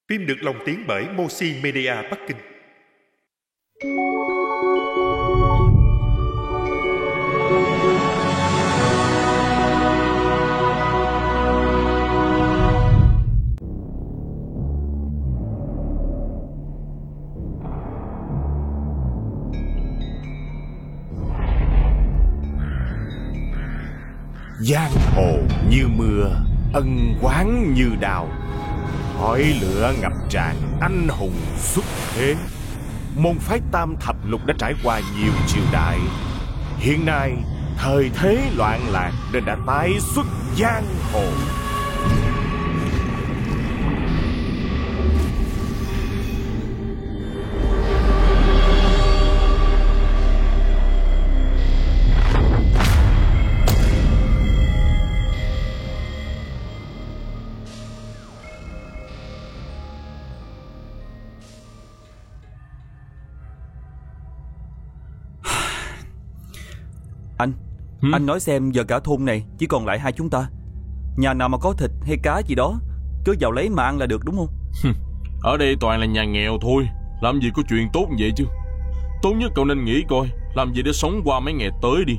Phim được lồng tiếng bởi Moshi Media Bắc Kinh. Giang hồ như mưa, ân oán như đào, khói lửa ngập tràn, anh hùng xuất thế. Môn phái Tam Thập Lục đã trải qua nhiều triều đại. Hiện nay thời thế loạn lạc nên đã tái xuất giang hồ. Anh nói xem, giờ cả thôn này chỉ còn lại hai chúng ta. Nhà nào mà có thịt hay cá gì đó cứ vào lấy mà ăn là được, đúng không? Ở đây toàn là nhà nghèo thôi, làm gì có chuyện tốt như vậy chứ. Tốt nhất cậu nên nghĩ coi làm gì để sống qua mấy ngày tới đi.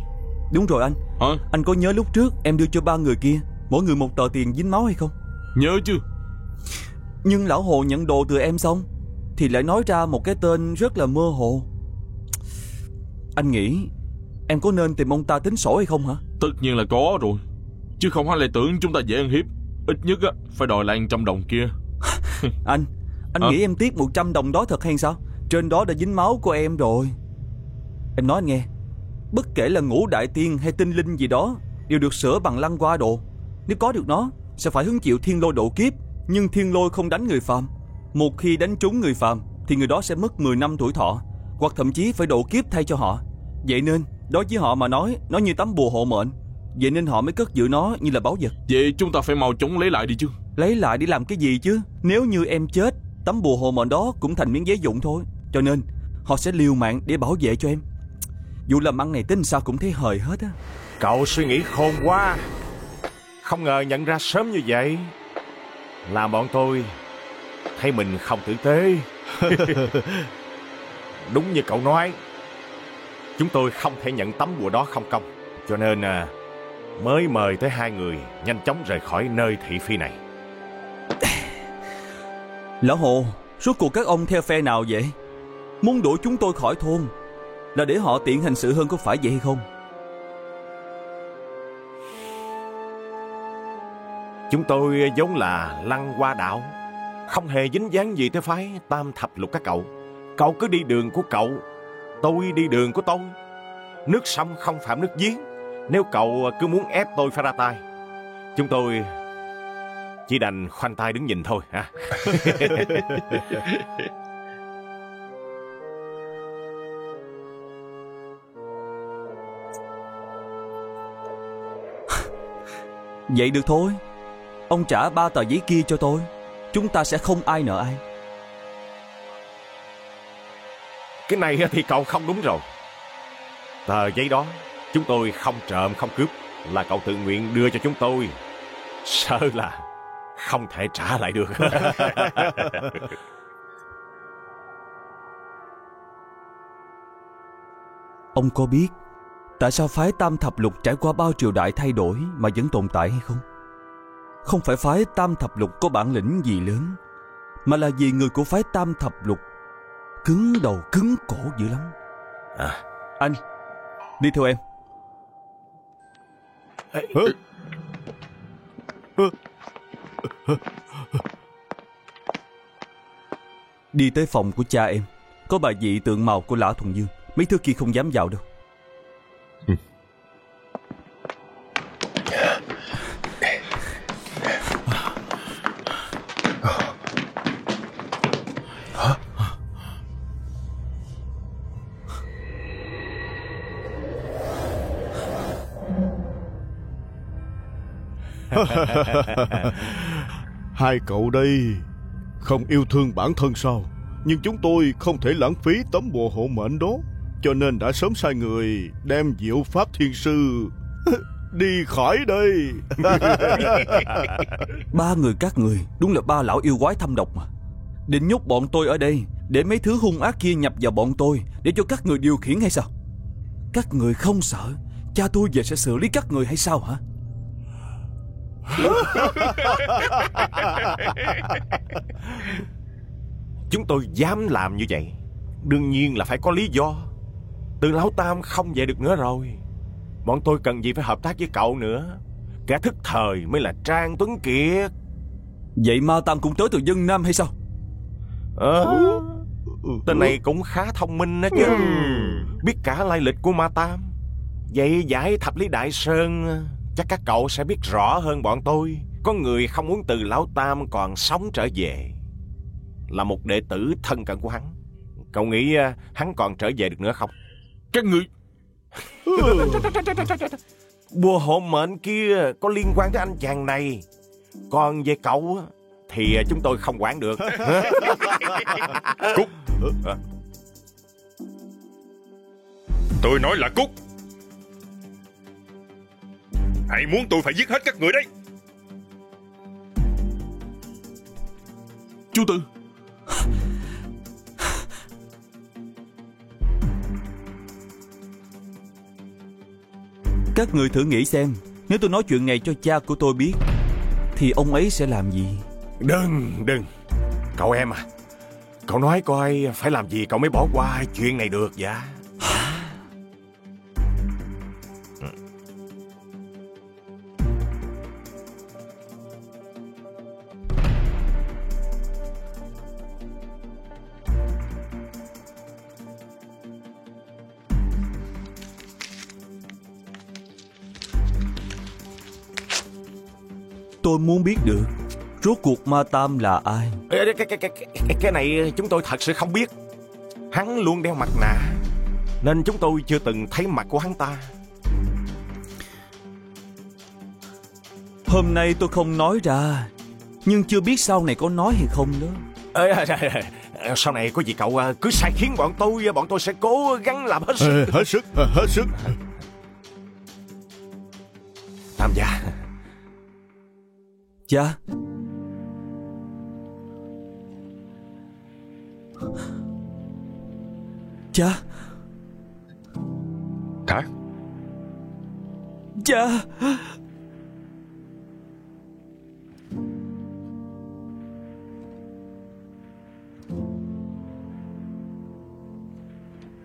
Đúng rồi anh. Hả? Anh có nhớ lúc trước em đưa cho ba người kia mỗi người một tờ tiền dính máu hay không? Nhớ chứ. Nhưng lão Hồ nhận đồ từ em xong thì lại nói ra một cái tên rất là mơ hồ. Anh nghĩ em có nên tìm ông ta tính sổ hay không hả? Tất nhiên là có rồi, chứ không ai lại tưởng chúng ta dễ ăn hiếp. Ít nhất á phải đòi lại 100 đồng kia. Anh nghĩ em tiếc 100 đồng đó thật hay sao? Trên đó đã dính máu của em rồi. Em nói anh nghe, bất kể là ngũ đại tiên hay tinh linh gì đó đều được sửa bằng lăng hoa đồ. Nếu có được nó sẽ phải hứng chịu thiên lôi độ kiếp. Nhưng thiên lôi không đánh người phàm. Một khi đánh trúng người phàm thì người đó sẽ mất 10 năm tuổi thọ, hoặc thậm chí phải độ kiếp thay cho họ. Vậy nên đối với họ mà nói, nó như tấm bùa hộ mệnh. Vậy nên họ mới cất giữ nó như là báu vật. Vậy chúng ta phải mau chóng lấy lại đi chứ. Lấy lại để làm cái gì chứ? Nếu như em chết, tấm bùa hộ mệnh đó cũng thành miếng giấy vụn thôi. Cho nên họ sẽ liều mạng để bảo vệ cho em. Vụ làm ăn này tính sao cũng thấy hời hết á. Cậu suy nghĩ khôn quá. Không ngờ nhận ra sớm như vậy. Làm bọn tôi thấy mình không tử tế. Đúng như cậu nói, chúng tôi không thể nhận tấm bùa đó không công. Cho nên mới mời tới hai người nhanh chóng rời khỏi nơi thị phi này. Lão Hồ, rốt cuộc các ông theo phe nào vậy? Muốn đuổi chúng tôi khỏi thôn là để họ tiện hành sự hơn, có phải vậy hay không? Chúng tôi vốn là Lăng Hoa đạo, không hề dính dáng gì tới phái Tam Thập Lục các cậu. Cậu cứ đi đường của cậu, tôi đi đường của tôi. Nước sông không phạm nước giếng. Nếu cậu cứ muốn ép tôi phải ra tay, chúng tôi chỉ đành khoanh tay đứng nhìn thôi ha. Vậy được thôi. Ông trả 3 tờ giấy kia cho tôi. Chúng ta sẽ không ai nợ ai. Cái này thì cậu không đúng rồi. Tờ giấy đó chúng tôi không trộm không cướp, là cậu tự nguyện đưa cho chúng tôi. Sợ là không thể trả lại được. Ông có biết tại sao phái Tam Thập Lục trải qua bao triều đại thay đổi mà vẫn tồn tại hay không? Không phải phái Tam Thập Lục có bản lĩnh gì lớn, mà là vì người của phái Tam Thập Lục cứng đầu cứng cổ dữ lắm. Anh đi theo em. Đi tới phòng của cha em, có bài vị tượng màu của Lã Thuần Dương. Mấy thứ kia không dám vào đâu. Hai cậu đây không yêu thương bản thân sao? Nhưng chúng tôi không thể lãng phí tấm bùa hộ mệnh đó, cho nên đã sớm sai người đem Diệu Pháp Thiên Sư đi khỏi đây. Ba người các người đúng là ba lão yêu quái thâm độc mà. Định nhốt bọn tôi ở đây để mấy thứ hung ác kia nhập vào bọn tôi, để cho các người điều khiển hay sao? Các người không sợ cha tôi về sẽ xử lý các người hay sao hả? Chúng tôi dám làm như vậy, đương nhiên là phải có lý do. Từ Lão Tam không về được nữa rồi, bọn tôi cần gì phải hợp tác với cậu nữa. Kẻ thức thời mới là Trang Tuấn Kiệt. Vậy Ma Tam cũng tới từ dân Nam hay sao? Tên này cũng khá thông minh đó chứ, biết cả lai lịch của Ma Tam. Vậy giải Thập Lý Đại Sơn chắc các cậu sẽ biết rõ hơn bọn tôi. Có người không muốn Từ Lão Tam còn sống trở về, là một đệ tử thân cận của hắn. Cậu nghĩ hắn còn trở về được nữa không? Các người... Bùa hộ mệnh kia có liên quan tới anh chàng này, còn về cậu thì chúng tôi không quản được. Cút. Tôi nói là cút. Hãy muốn tôi phải giết hết các người đấy. Chú Tư. Các người thử nghĩ xem, nếu tôi nói chuyện này cho cha của tôi biết thì ông ấy sẽ làm gì? Đừng. Cậu em à, cậu nói coi phải làm gì cậu mới bỏ qua chuyện này được vậy? Tôi muốn biết được rốt cuộc Ma Tam là ai. Cái này chúng tôi thật sự không biết. Hắn luôn đeo mặt nạ nên chúng tôi chưa từng thấy mặt của hắn ta. Hôm nay tôi không nói ra, nhưng chưa biết sau này có nói hay không đó. Sau này có gì cậu cứ sai khiến bọn tôi sẽ cố gắng làm hết sức. Hết sức. Tam gia. Cha. Cha. Hả? Cha.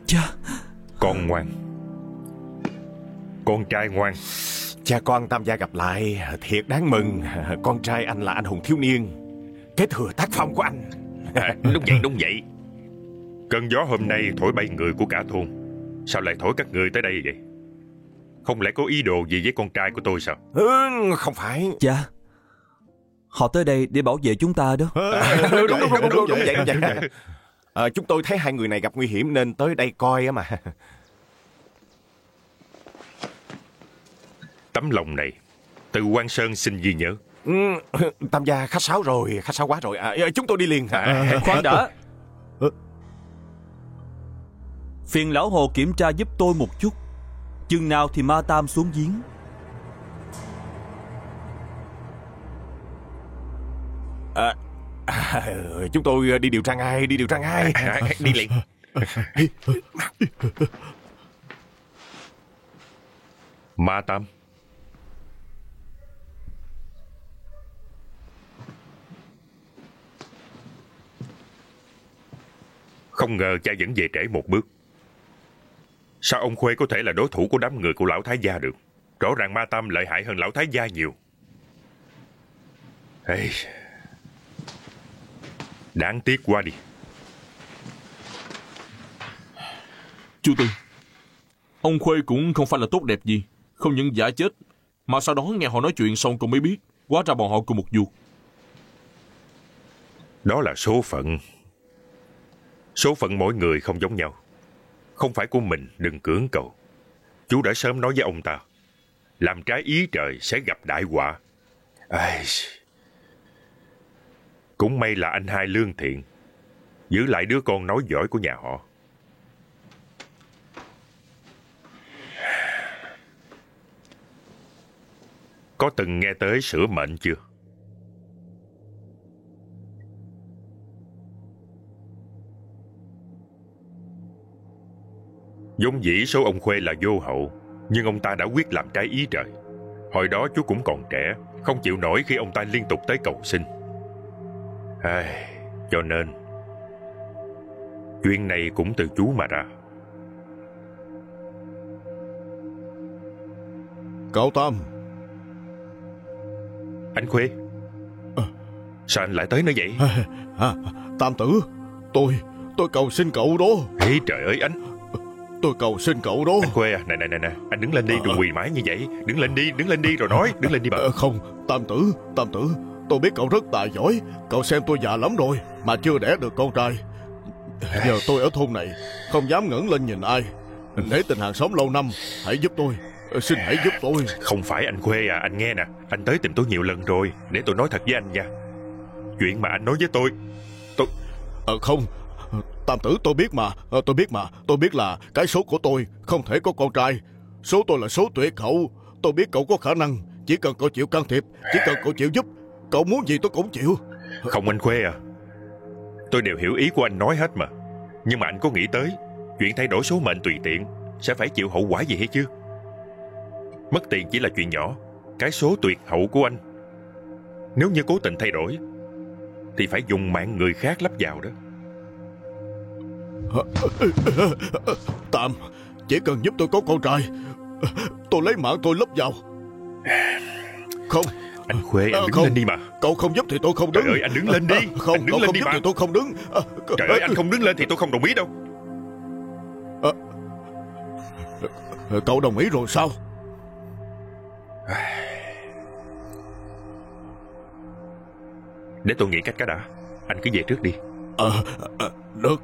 Cha. Con ngoan. Con trai ngoan. Cha con Tam gia gặp lại thiệt đáng mừng. Con trai anh là anh hùng thiếu niên, kế thừa tác phong của anh. Đúng vậy. Cơn gió hôm nay thổi bay người của cả thôn. Sao lại thổi các người tới đây vậy? Không lẽ có ý đồ gì với con trai của tôi sao? Không phải. Cha, họ tới đây để bảo vệ chúng ta đó. Đúng vậy. Chúng tôi thấy hai người này gặp nguy hiểm nên tới đây coi á mà. Tấm lòng này từ Quan Sơn xin ghi nhớ. Tam gia khách sáo quá rồi. Chúng tôi đi liền. Khoan đã. Phiền lão Hồ kiểm tra giúp tôi một chút, chừng nào thì Ma Tam xuống giếng. Chúng tôi đi điều tra ngay. Đi liền. Ma Tam. Không ngờ cha vẫn về trễ một bước. Sao ông Khuê có thể là đối thủ của đám người của lão Thái gia được? Rõ ràng Ma Tam lợi hại hơn lão Thái gia nhiều. Hey. Đáng tiếc quá đi. Chú Tư, ông Khuê cũng không phải là tốt đẹp gì. Không những giả chết, mà sau đó nghe họ nói chuyện xong cũng mới biết hóa ra bọn họ cùng một ruột. Đó là số phận. Số phận mỗi người không giống nhau. Không phải của mình đừng cưỡng cầu. Chú đã sớm nói với ông ta, làm trái ý trời sẽ gặp đại họa. Cũng may là anh hai lương thiện, giữ lại đứa con nói giỏi của nhà họ. Có từng nghe tới sửa mệnh chưa? Vốn dĩ số ông Khuê là vô hậu, nhưng ông ta đã quyết làm trái ý trời. Hồi đó chú cũng còn trẻ, không chịu nổi khi ông ta liên tục tới cầu xin. Cho nên chuyện này cũng từ chú mà ra. Cậu Tam. Anh Khuê, sao anh lại tới nơi vậy? Tam tử, tôi cầu xin cậu đó. Ê trời ơi anh. Tôi cầu xin cậu đó. Anh Khuê à, nè, anh đứng lên đi, đừng quỳ mãi như vậy. Đứng lên đi rồi nói, đứng lên đi bà. Không, Tam tử, tôi biết cậu rất tài giỏi. Cậu xem tôi già lắm rồi mà chưa đẻ được con trai. Giờ tôi ở thôn này không dám ngẩng lên nhìn ai. Để tình hàng xóm lâu năm, hãy giúp tôi. Xin hãy giúp tôi. Không phải anh Khuê à, anh nghe nè. Anh tới tìm tôi nhiều lần rồi. Để tôi nói thật với anh nha. Chuyện mà anh nói với tôi Không, Tam tử, tôi biết là cái số của tôi không thể có con trai. Số tôi là số tuyệt hậu. Tôi biết cậu có khả năng. Chỉ cần cậu chịu can thiệp, chỉ cần cậu chịu giúp, cậu muốn gì tôi cũng chịu. Không anh Khuê à, tôi đều hiểu ý của anh nói hết mà. Nhưng mà anh có nghĩ tới chuyện thay đổi số mệnh tùy tiện sẽ phải chịu hậu quả gì hay chưa? Mất tiền chỉ là chuyện nhỏ. Cái số tuyệt hậu của anh, nếu như cố tình thay đổi thì phải dùng mạng người khác lắp vào đó. Tam, chỉ cần giúp tôi có con trai, tôi lấy mạng tôi lấp vào. Không, anh Khuê, anh đứng lên đi mà. Cậu không giúp thì tôi không đứng. Trời ơi, anh đứng lên đi. Không, anh đứng cậu lên không đi giúp mà. thì tôi không đứng. Trời ơi, anh không đứng lên thì tôi không đồng ý đâu. Cậu đồng ý rồi sao? Để tôi nghĩ cách cái đã. Anh cứ về trước đi. Được.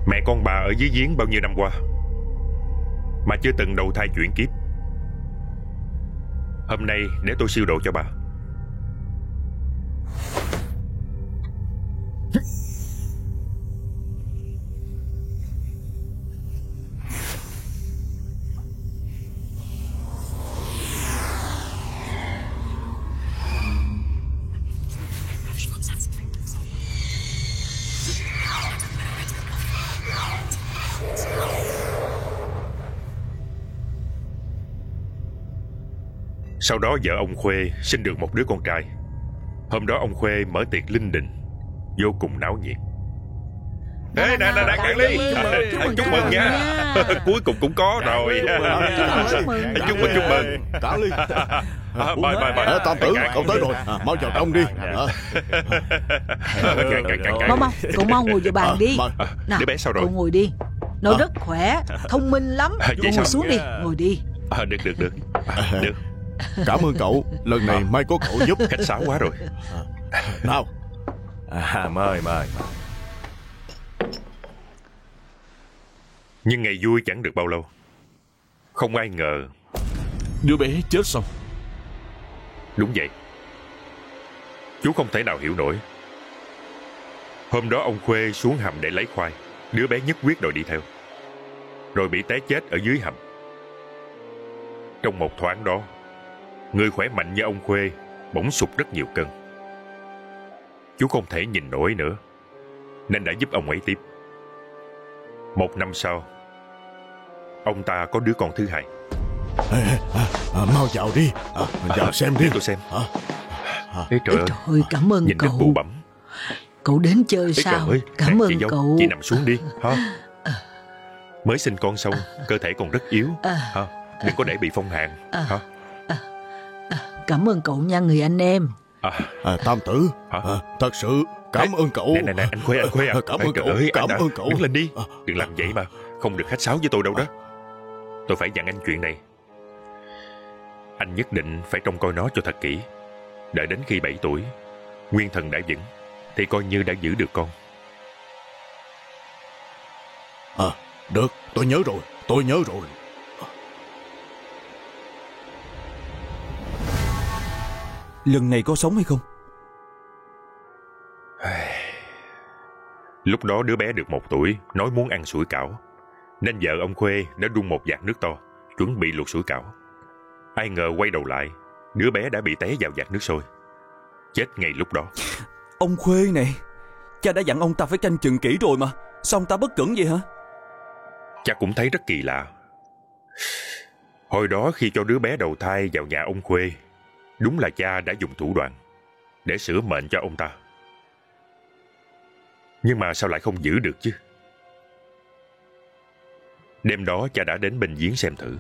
Mẹ con bà ở dưới giếng bao nhiêu năm qua mà chưa từng đầu thai chuyển kiếp. Hôm nay để tôi siêu độ cho bà. Sau đó vợ ông Khuê sinh được một đứa con trai. Hôm đó ông Khuê mở tiệc linh đình, vô cùng náo nhiệt. Ê, nè, Cạn Ly, chúc mừng nha. Cuối cùng cũng có rồi. Chúc mừng. Cạn Ly. Mời. Tam tử, cậu tới rồi. Mau vào trong đi. Mau, cậu mau ngồi vào bàn đi. Đứa bé sao rồi? Cậu ngồi đi. Nó rất khỏe, thông minh lắm. Cậu ngồi xuống đi, ngồi đi. Được. Cảm ơn cậu. Lần này may có cậu giúp. Khách sáo quá rồi. Nào. Mời. Nhưng ngày vui chẳng được bao lâu. Không ai ngờ Đứa bé chết xong. Đúng vậy. Chú không thể nào hiểu nổi. Hôm đó ông Khuê xuống hầm để lấy khoai. Đứa bé nhất quyết đòi đi theo, rồi bị té chết ở dưới hầm. Trong một thoáng đó, người khỏe mạnh như ông Khuê bỗng sụt rất nhiều cân. Chú không thể nhìn nổi nữa, nên đã giúp ông ấy tiếp. 1 năm sau, ông ta có đứa con thứ hai. Mau vào đi. Vào xem đi. Để tôi xem. Ê, trời Trời, cảm ơn nhìn cậu. rất bụ bẩm. Cậu đến chơi Ê, sao? ơi, Cảm ơn chị dâu, cậu. chị nằm xuống đi. Mới sinh con xong, cơ thể còn rất yếu. Đừng có để bị phong hàn. Cảm ơn cậu nha người anh em. Tam tử, thật sự cảm ơn cậu. Nè, anh Khuê à. Cảm ơn cậu. Cảm ơn cậu. Đứng lên đi. Đừng làm vậy mà. Không được khách sáo với tôi đâu đó. Tôi phải dặn anh chuyện này. Anh nhất định phải trông coi nó cho thật kỹ. Đợi đến khi 7 tuổi, nguyên thần đã vững, thì coi như đã giữ được con. Được, tôi nhớ rồi. lần này có sống hay không? Lúc đó đứa bé được 1 tuổi, nói muốn ăn sủi cảo, nên vợ ông Khuê đã đun một vạc nước to, chuẩn bị luộc sủi cảo. Ai ngờ quay đầu lại, đứa bé đã bị té vào vạc nước sôi, chết ngay lúc đó. Ông Khuê này, cha đã dặn ông ta phải canh chừng kỹ rồi mà, sao ông ta bất cẩn vậy hả? Cha cũng thấy rất kỳ lạ. Hồi đó khi cho đứa bé đầu thai vào nhà ông Khuê, đúng là cha đã dùng thủ đoạn để sửa mệnh cho ông ta. Nhưng mà sao lại không giữ được chứ? Đêm đó cha đã đến bên giếng xem thử.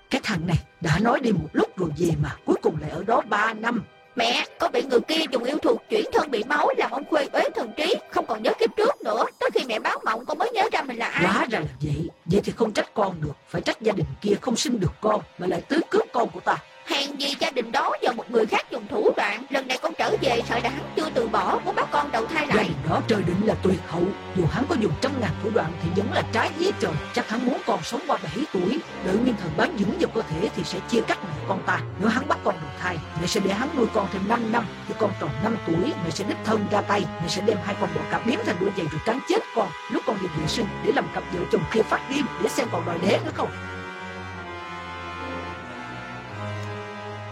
Cái thằng này đã nói đi một lúc rồi về mà cuối cùng lại ở đó 3 năm. Mẹ, có bị người kia dùng yêu thuật chuyển thân bị máu làm ông Khuê uế thần trí, không còn nhớ kiếp trước nữa. Tới khi mẹ báo mộng con mới nhớ ra mình là ai. Hóa ra là vậy. Vậy thì không trách con được, phải trách gia đình kia không sinh được con mà lại tước cướp con của ta. Hèn gì gia đình đó do một người khác dùng thủ đoạn. Lần này con trở về sợ là hắn chưa từ bỏ, muốn bắt con đầu thai Gia lại. đình đó trời định là tuyệt hậu, dù hắn có dùng 100.000 thủ đoạn thì vẫn là trái ý trời. Chắc hắn muốn con sống qua 7 tuổi, đợi nguyên thần bán dưỡng vào cơ thể thì sẽ chia cắt mẹ con ta. Nếu hắn bắt con đầu thai, mẹ sẽ để hắn nuôi con thêm 5 năm. Khi con tròn 5 tuổi, mẹ sẽ đích thân ra tay, mẹ sẽ đem 2 con bò cạp biến thành đuôi giày rồi cắn chết con. Lúc con đi vệ sinh để làm cặp vợ chồng kia phát điên để xem còn đòi đẻ nữa không.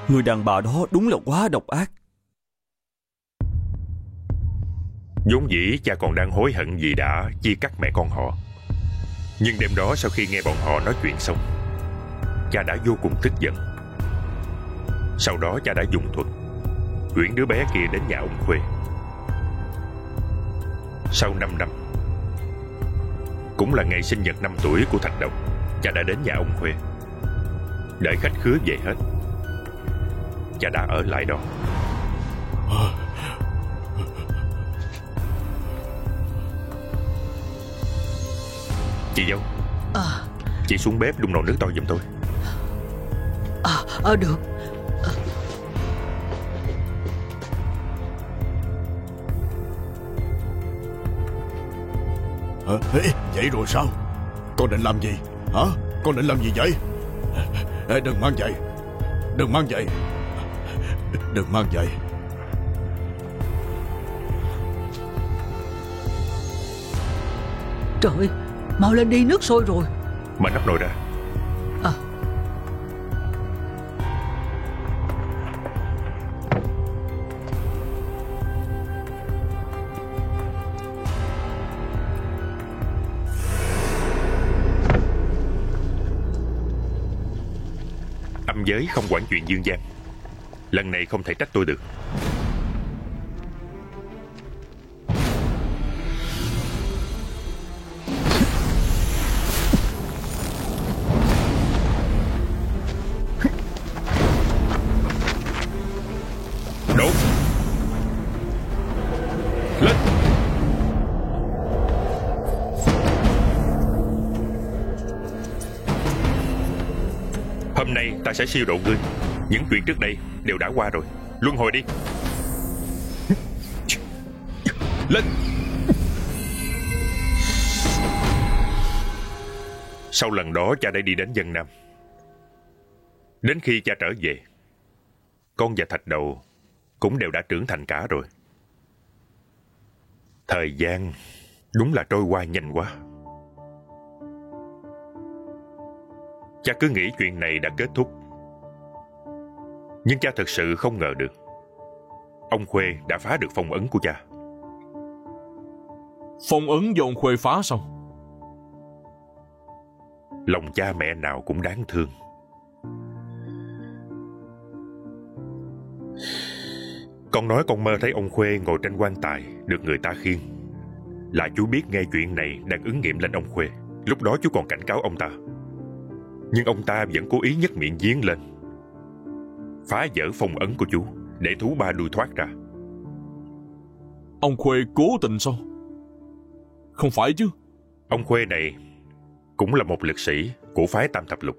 Người đàn bà đó đúng là quá độc ác. Vốn dĩ cha còn đang hối hận vì đã chia cắt mẹ con họ. Nhưng đêm đó sau khi nghe bọn họ nói chuyện xong, cha đã vô cùng tức giận. Sau đó cha đã dùng thuật chuyển đứa bé kia đến nhà ông Khuê. Sau 5 năm, cũng là ngày sinh nhật 5 tuổi của Thạch Đồng, cha đã đến nhà ông Khuê. Đợi khách khứa về hết, cha đã ở lại đó. Chị dâu, chị xuống bếp đun nồi nước to giùm tôi. Được. Vậy rồi sao? Con định làm gì? Hả? Con định làm gì vậy? Đừng mang vậy. Đừng mang vậy. Đừng mang vậy. Trời, mau lên đi, nước sôi rồi. Mở nắp nồi ra. Âm giới không quản chuyện dương gian, lần này không thể trách tôi được. Đổ lên. Hôm nay ta sẽ siêu độ ngươi. Những chuyện trước đây đều đã qua rồi. Luân hồi đi. Lên. Sau lần đó cha đã đi đến Vân Nam. Đến khi cha trở về, con và Thạch Đầu cũng đều đã trưởng thành cả rồi. Thời gian đúng là trôi qua nhanh quá. Cha cứ nghĩ chuyện này đã kết thúc, nhưng cha thật sự không ngờ được ông Khuê đã phá được phong ấn của cha. Phong ấn do ông Khuê phá sao? Lòng cha mẹ nào cũng đáng thương. Con nói con mơ thấy ông Khuê ngồi trên quan tài được người ta khiêng. Là chú biết nghe chuyện này đang ứng nghiệm lên ông Khuê. Lúc đó chú còn cảnh cáo ông ta, nhưng ông ta vẫn cố ý nhấc miệng giếng lên, phá vỡ phong ấn của chú để thú ba đuôi thoát ra. Ông Khuê cố tình sao? Không phải chứ. Ông Khuê này cũng là một lực sĩ của phái Tam Thập Lục.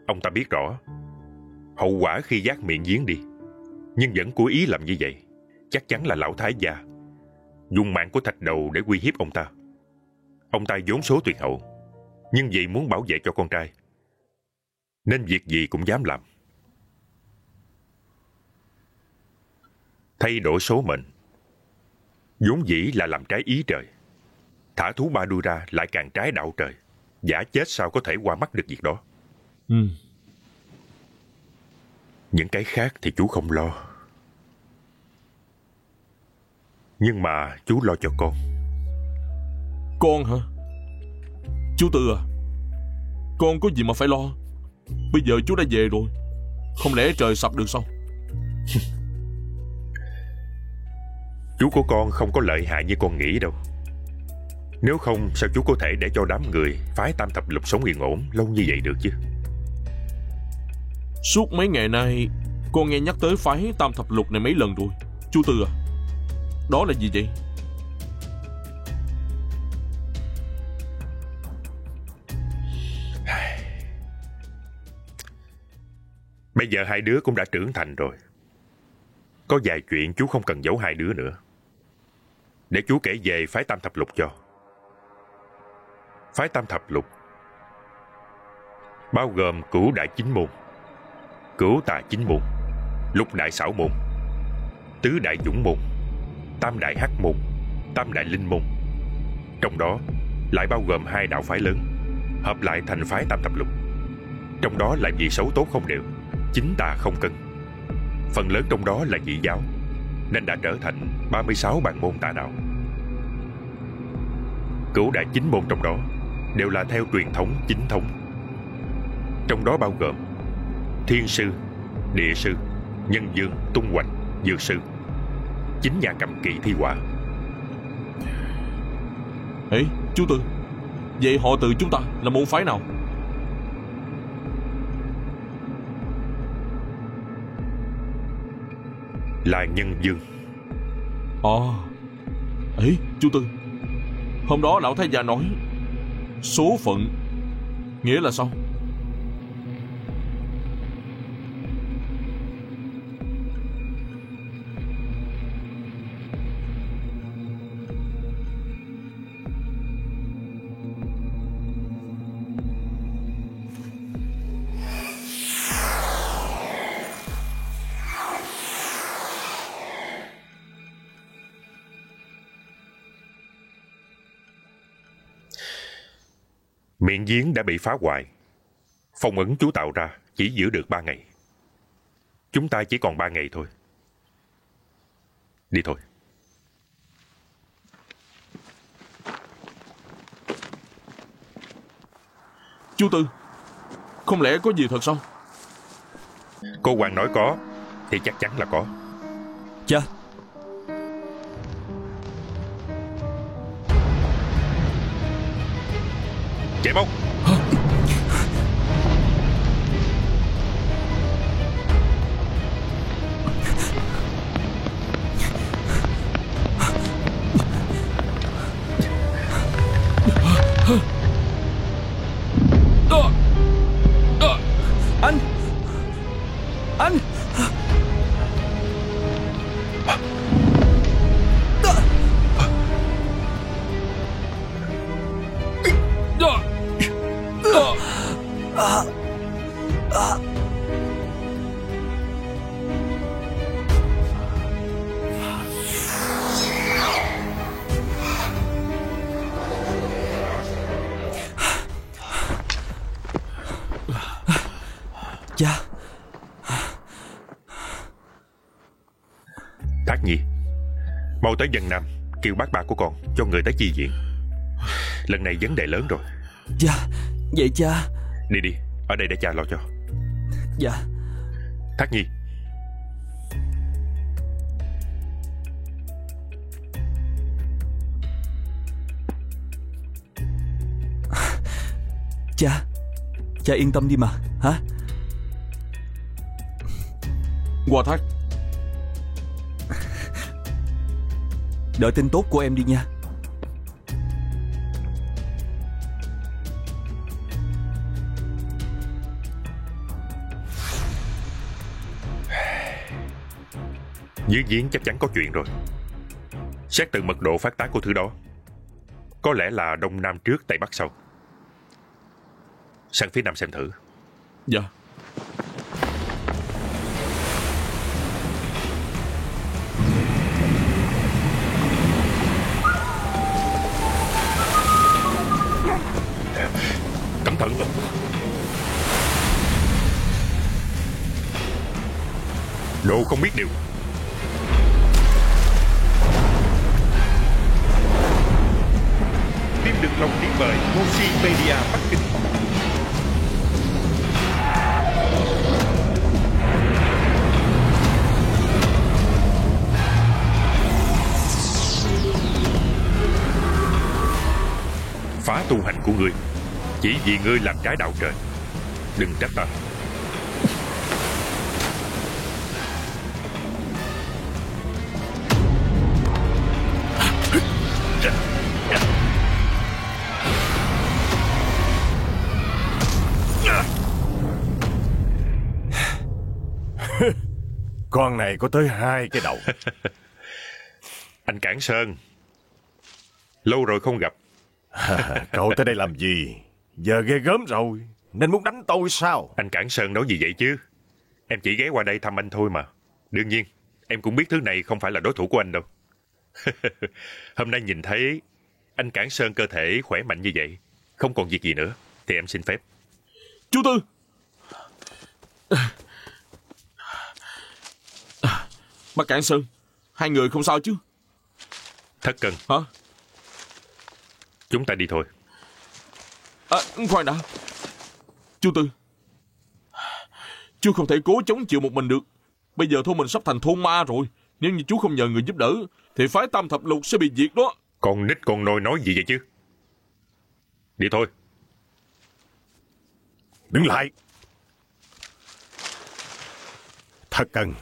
Ông ta biết rõ hậu quả khi vác miệng giếng đi, nhưng vẫn cố ý làm như vậy. Chắc chắn là lão thái gia dùng mạng của Thạch Đầu để uy hiếp ông ta. Ông ta vốn số tuyệt hậu, nhưng vì muốn bảo vệ cho con trai nên việc gì cũng dám làm. Thay đổi số mệnh vốn dĩ là làm trái ý trời. Thả thú ba đuôi ra lại càng trái đạo trời. Giả chết sao có thể qua mắt được việc đó. Những cái khác thì chú không lo, nhưng mà chú lo cho con. Con hả? Chú Tư à, con có gì mà phải lo. Bây giờ chú đã về rồi, không lẽ trời sập được sao? Chú của con không có lợi hại như con nghĩ đâu. Nếu không sao chú có thể để cho đám người phái Tam Thập Lục sống yên ổn lâu như vậy được chứ? Suốt mấy ngày nay con nghe nhắc tới phái Tam Thập Lục này mấy lần rồi. Chú Tư à, đó là gì vậy? Bây giờ hai đứa cũng đã trưởng thành rồi. Có vài chuyện chú không cần giấu hai đứa nữa. Để chú kể về phái Tam Thập Lục cho. Phái Tam Thập Lục bao gồm Cửu Đại Chính Môn, Cửu Tà Chính Môn, Lục Đại Xảo Môn, Tứ Đại Dũng Môn, Tam Đại Hắc Môn, Tam Đại Linh Môn. Trong đó lại bao gồm 2 đạo phái lớn hợp lại thành phái Tam Thập Lục. Trong đó là vị xấu tốt không đều, chính tà không cân. Phần lớn trong đó là dị giáo, nên đã trở thành 36 bàn môn tà đạo. Cửu Đại Chính Môn trong đó đều là theo truyền thống chính thống. Trong đó bao gồm Thiên Sư, Địa Sư, Nhân Dương, Tung Hoành, Dược Sư, chính nhà cầm kỵ thi họa. Ê, chú Tư, vậy họ Từ chúng ta là môn phái nào? Là Nhân Dương. Ê, chú Tư, hôm đó lão thái gia nói số phận nghĩa là sao? Miệng giếng đã bị phá hoại. Phong ấn chú tạo ra chỉ giữ được 3 ngày. Chúng ta chỉ còn 3 ngày thôi. Đi thôi. Chú Tư, không lẽ có gì thật sao? Cô Hoàng nói có thì chắc chắn là có. Cha, Chạy mau. Anh cha. Thác Nhi, mau tới Vân Nam kêu bác ba của con cho người tới chi viện. Lần này vấn đề lớn rồi. Dạ, vậy cha. Đi đi, ở đây để cha lo cho. Dạ. Thác Nhi. Cha yên tâm đi mà, hả? Hoa Thác, đợi tin tốt của em đi nha. Dưới giếng chắc chắn có chuyện rồi. Xét từ mật độ phát tán của thứ đó, có lẽ là đông nam trước tây bắc sau. Sang phía nam xem thử. Dạ. Cẩn thận. Đồ không biết điều. Phim được lồng tiếng bởi Moshi Media Bắc Kinh. Phá tu hành của ngươi chỉ vì ngươi làm trái đạo trời. Đừng trách ta. Con này có tới 2 cái đầu. Anh Cảng Sơn, lâu rồi không gặp. Cậu tới đây làm gì? Giờ ghê gớm rồi, nên muốn đánh tôi sao? Anh Cảng Sơn nói gì vậy chứ? Em chỉ ghé qua đây thăm anh thôi mà. Đương nhiên, em cũng biết thứ này không phải là đối thủ của anh đâu. Hôm nay nhìn thấy anh Cảng Sơn cơ thể khỏe mạnh như vậy, không còn việc gì nữa, thì em xin phép. Chú Tư. Bác Cảng Sơn, hai người không sao chứ? Thất Cân. Hả? Chúng ta đi thôi. Khoan đã. Chú Tư, chú không thể cố chống chịu một mình được. Bây giờ thôn mình sắp thành thôn ma rồi. Nếu như chú không nhờ người giúp đỡ thì phái Tam Thập Lục sẽ bị diệt đó. Con nít con nôi nói gì vậy chứ? Đi thôi. Đứng lại. Thất Cân,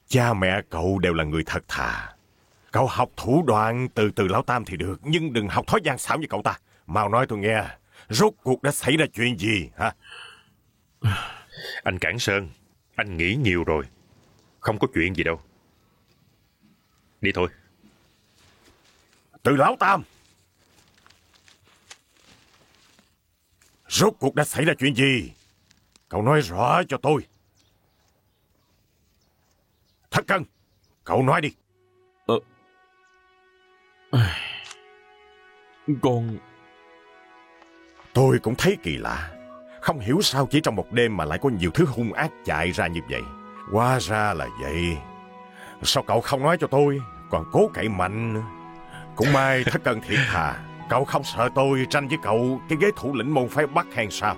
cha mẹ cậu đều là người thật thà. Cậu học thủ đoạn từ Lão Tam thì được, nhưng đừng học thói gian xảo như cậu ta. Mau nói tôi nghe, rốt cuộc đã xảy ra chuyện gì hả? Anh Cảng Sơn, anh nghĩ nhiều rồi. Không có chuyện gì đâu. Đi thôi. Từ Lão Tam, rốt cuộc đã xảy ra chuyện gì? Cậu nói rõ cho tôi. Thất Cân, cậu nói đi. Con... Tôi cũng thấy kỳ lạ. Không hiểu sao chỉ trong một đêm mà lại có nhiều thứ hung ác chạy ra như vậy. Hóa ra là vậy. Sao cậu không nói cho tôi, còn cố cậy mạnh nữa? Cũng may Thất Cân thiệt thà. Cậu không sợ tôi tranh với cậu cái ghế thủ lĩnh môn phái Bắc hay sao?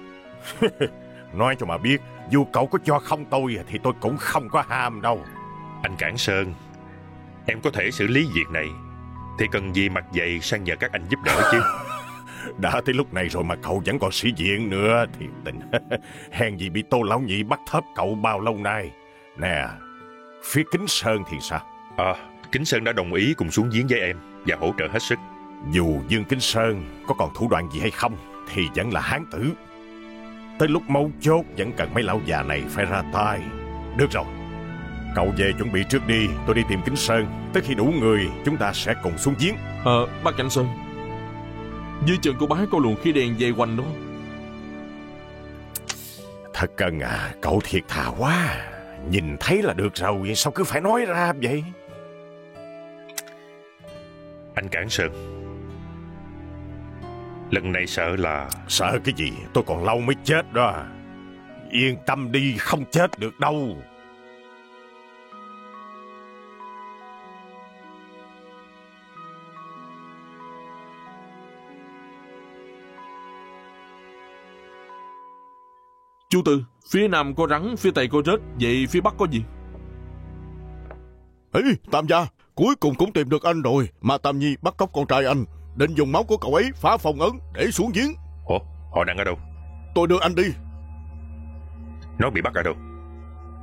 Nói cho mà biết, dù cậu có cho không tôi thì tôi cũng không có ham đâu. Anh Cảng Sơn, em có thể xử lý việc này thì cần gì mặt dày sang nhờ các anh giúp đỡ chứ. Đã tới lúc này rồi mà cậu vẫn còn sĩ diện nữa, thiệt tình. Hèn gì bị Tô Lão Nhị bắt thấp cậu bao lâu nay. Nè, phía Kính Sơn thì sao? Kính Sơn đã đồng ý cùng xuống giếng với em và hỗ trợ hết sức. Dù Dương Kính Sơn có còn thủ đoạn gì hay không thì vẫn là hán tử. Tới lúc mấu chốt vẫn cần mấy lão già này phải ra tay. Được rồi, cậu về chuẩn bị trước đi. Tôi đi tìm Kính Sơn. Tới khi đủ người chúng ta sẽ cùng xuống giếng. Bác Cảnh Sơn, dưới chân cô bác có luồng khí đen dây quanh đó. Thật Cân à, cậu thiệt thà quá. Nhìn thấy là được rồi, sao cứ phải nói ra vậy? Anh Cảng Sơn, lần này sợ là... Sợ cái gì, tôi còn lâu mới chết đó. Yên tâm đi, không chết được đâu. Chú Tư, phía nam có rắn, phía tây có rết, vậy phía bắc có gì? Ê, Tam gia, cuối cùng cũng tìm được anh rồi. Mà Tam Nhi bắt cóc con trai anh, định dùng máu của cậu ấy phá phong ấn để xuống giếng. Ủa, họ đang ở đâu? Tôi đưa anh đi. Nó bị bắt ở đâu?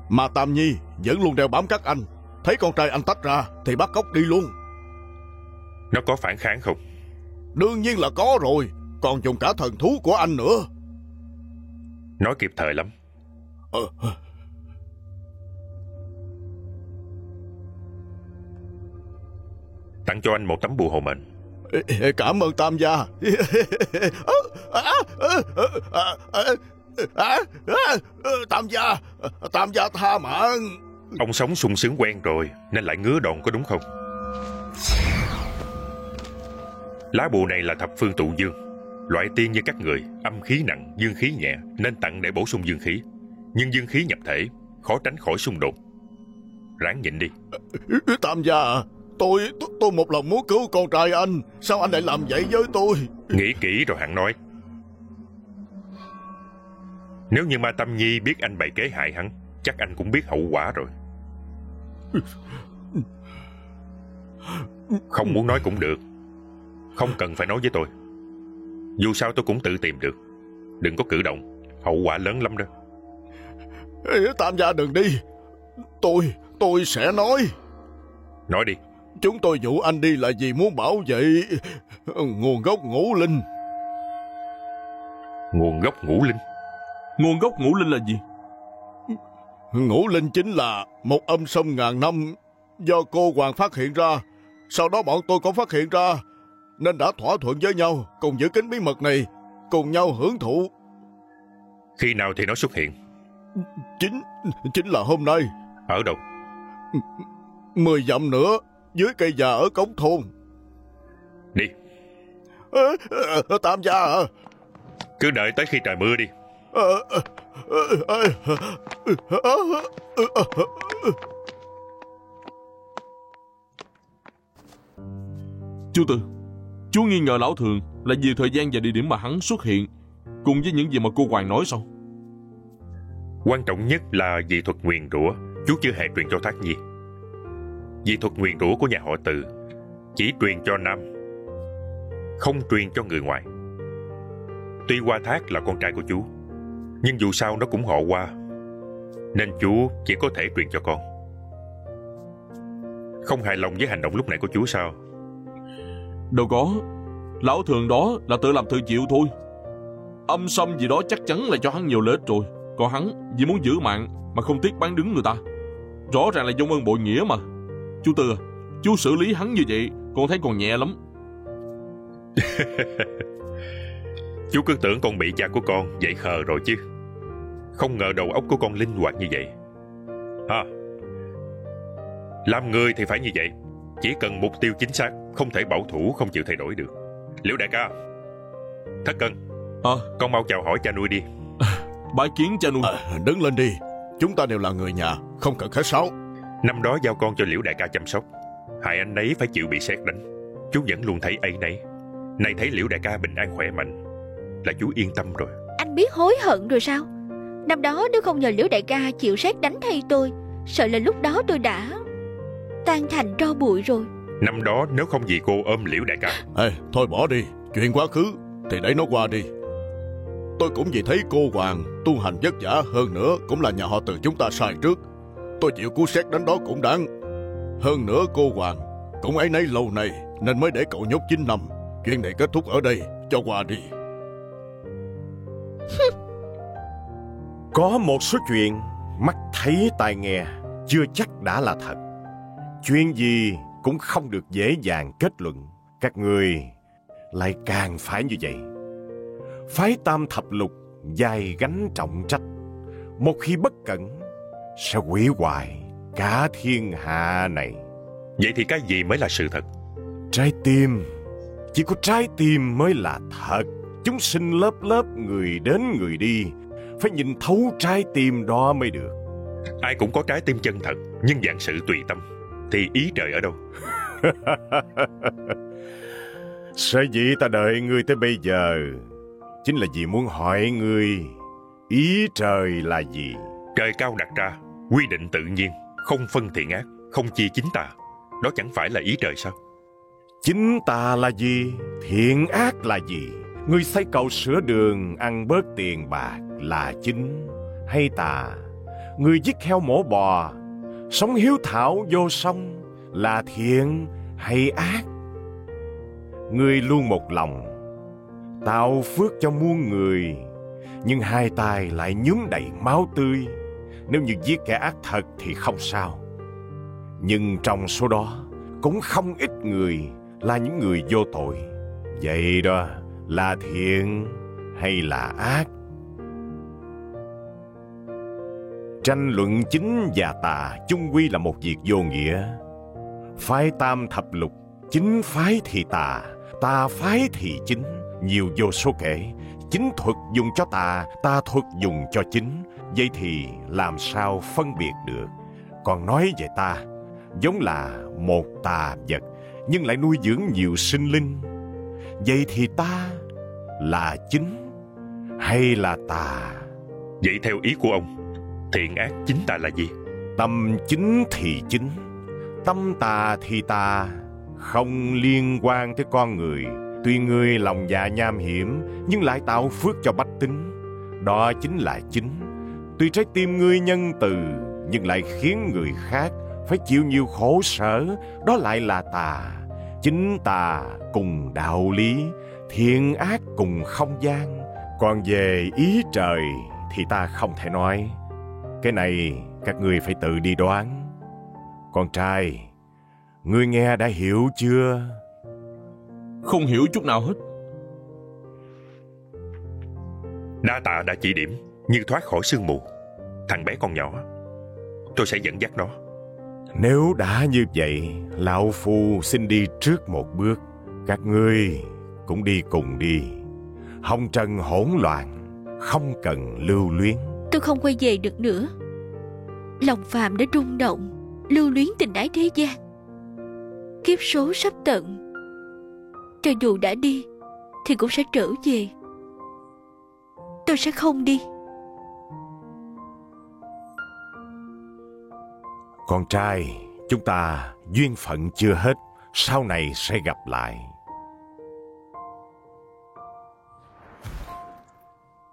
Mà Tam Nhi vẫn luôn đeo bám các anh. Thấy con trai anh tách ra thì bắt cóc đi luôn. Nó có phản kháng không? Đương nhiên là có rồi. Còn dùng cả thần thú của anh nữa. Nói kịp thời lắm. Tặng cho anh một tấm bùa hộ mệnh. Cảm ơn Tam gia. Tam gia tha mạng. Ông sống sung sướng quen rồi nên lại ngứa đòn, có đúng không? Lá bùa này là thập phương tụ dương. Loại tiên như các người, âm khí nặng, dương khí nhẹ, nên tặng để bổ sung dương khí. Nhưng dương khí nhập thể, khó tránh khỏi xung đột. Ráng nhịn đi. Tam gia à, tôi một lòng muốn cứu con trai anh. Sao anh lại làm vậy với tôi? Nghĩ kỹ rồi hẳn nói. Nếu như Ma Tâm Nhi biết anh bày kế hại hắn, chắc anh cũng biết hậu quả rồi. Không muốn nói cũng được. Không cần phải nói với tôi. Dù sao tôi cũng tự tìm được. Đừng có cử động, hậu quả lớn lắm đó. Tam gia đừng đi. Tôi sẽ nói. Nói đi. Chúng tôi dụ anh đi là vì muốn bảo vệ nguồn gốc ngũ linh. Nguồn gốc ngũ linh? Nguồn gốc ngũ linh là gì? Ngũ linh chính là một âm sâm ngàn năm do cô Hoàng phát hiện ra. Sau đó bọn tôi cũng phát hiện ra, nên đã thỏa thuận với nhau cùng giữ kín bí mật này, cùng nhau hưởng thụ. Khi nào thì nó xuất hiện? Chính là hôm nay. Ở đâu? 10 dặm nữa, dưới cây già ở cổng thôn. Đi. Tam gia à? Cứ đợi tới khi trời mưa đi. Chú Tư, chú nghi ngờ lão thường là vì thời gian và địa điểm mà hắn xuất hiện, cùng với những gì mà cô Hoàng nói sao? Quan trọng nhất là dị thuật nguyền rủa chú chưa hề truyền cho Thác Nhi. Dị thuật nguyền rủa của nhà họ Từ chỉ truyền cho nam, không truyền cho người ngoài. Tuy Hoa Thác là con trai của chú, nhưng dù sao nó cũng họ Hoa, nên chú chỉ có thể truyền cho con. Không hài lòng với hành động lúc này của chú sao? Đâu có, lão thường đó là tự làm tự chịu thôi. Âm sâm gì đó chắc chắn là cho hắn nhiều lợi ích rồi. Còn hắn vì muốn giữ mạng mà không tiếc bán đứng người ta, rõ ràng là vong ơn bội nghĩa mà. Chú Tư, chú xử lý hắn như vậy con thấy còn nhẹ lắm. Chú cứ tưởng con bị cha của con dạy khờ rồi chứ. Không ngờ đầu óc của con linh hoạt như vậy. Làm người thì phải như vậy. Chỉ cần mục tiêu chính xác, không thể bảo thủ, không chịu thay đổi được. Liễu đại ca, Thất Cân, con mau chào hỏi cha nuôi đi. Bái kiến cha nuôi. Đứng lên đi, chúng ta đều là người nhà, không cần khách sáo. Năm đó giao con cho Liễu đại ca chăm sóc, hại anh ấy phải chịu bị sét đánh. Chú vẫn luôn thấy áy náy. Nay thấy Liễu đại ca bình an khỏe mạnh là chú yên tâm rồi. Anh biết hối hận rồi sao? Năm đó nếu không nhờ Liễu đại ca chịu sét đánh thay tôi, sợ là lúc đó tôi đã tan thành tro bụi rồi. Năm đó nếu không vì cô ôm Liễu đại ca. Thôi bỏ đi, chuyện quá khứ thì để nó qua đi. Tôi cũng vì thấy cô Hoàng tu hành vất vả, hơn nữa cũng là nhà họ Từ chúng ta sai trước. Tôi chịu cú sét đánh đó cũng đáng. Hơn nữa cô Hoàng cũng ấy nấy lâu nay nên mới để cậu nhốt 9 năm. Chuyện này kết thúc ở đây, cho qua đi. Có một số chuyện mắt thấy tai nghe chưa chắc đã là thật. Chuyện gì cũng không được dễ dàng kết luận. Các người lại càng phải như vậy. Phái Tam Thập Lục dài gánh trọng trách, một khi bất cẩn sẽ hủy hoại cả thiên hạ này. Vậy thì cái gì mới là sự thật? Trái tim, chỉ có trái tim mới là thật. Chúng sinh lớp lớp, người đến người đi, phải nhìn thấu trái tim đó mới được. Ai cũng có trái tim chân thật, nhưng vạn sự tùy tâm, thì ý trời ở đâu? Sở dĩ ta đợi ngươi tới bây giờ chính là vì muốn hỏi ngươi ý trời là gì. Trời cao đặt ra, quy định tự nhiên, không phân thiện ác, không chia chính tà. Đó chẳng phải là ý trời sao? Chính tà là gì? Thiện ác là gì? Ngươi xây cầu sửa đường, ăn bớt tiền bạc là chính hay tà? Ngươi giết heo mổ bò, sống hiếu thảo vô song là thiện hay ác? Ngươi luôn một lòng tạo phước cho muôn người, nhưng hai tay lại nhuốm đầy máu tươi. Nếu như giết kẻ ác thật thì không sao, nhưng trong số đó cũng không ít người là những người vô tội. Vậy đó là thiện hay là ác? Tranh luận chính và tà chung quy là một việc vô nghĩa. Phái tam thập lục, chính phái thì tà, tà phái thì chính, nhiều vô số kể. Chính thuật dùng cho tà, tà thuật dùng cho chính. Vậy thì làm sao phân biệt được? Còn nói về ta, giống là một tà vật, nhưng lại nuôi dưỡng nhiều sinh linh. Vậy thì ta là chính hay là tà? Vậy theo ý của ông, thiện ác chính tà là gì? Tâm chính thì chính, tâm tà thì tà, không liên quan tới con người. Tuy người lòng dạ nham hiểm, nhưng lại tạo phước cho bách tính. Đó chính là chính. Tuy trái tim ngươi nhân từ, nhưng lại khiến người khác phải chịu nhiều khổ sở. Đó lại là tà. Chính tà cùng đạo lý, thiện ác cùng không gian. Còn về ý trời thì ta không thể nói. Cái này các ngươi phải tự đi đoán. Con trai, ngươi nghe đã hiểu chưa? Không hiểu chút nào hết. Đa tạ đã chỉ điểm, như thoát khỏi sương mù. Thằng bé con nhỏ, tôi sẽ dẫn dắt nó. Nếu đã như vậy, lão phu xin đi trước một bước. Các ngươi cũng đi cùng đi. Hồng trần hỗn loạn, không cần lưu luyến. Tôi không quay về được nữa. Lòng phàm đã rung động, lưu luyến tình ái thế gian. Kiếp số sắp tận, cho dù đã đi thì cũng sẽ trở về. Tôi sẽ không đi. Con trai, chúng ta duyên phận chưa hết, sau này sẽ gặp lại.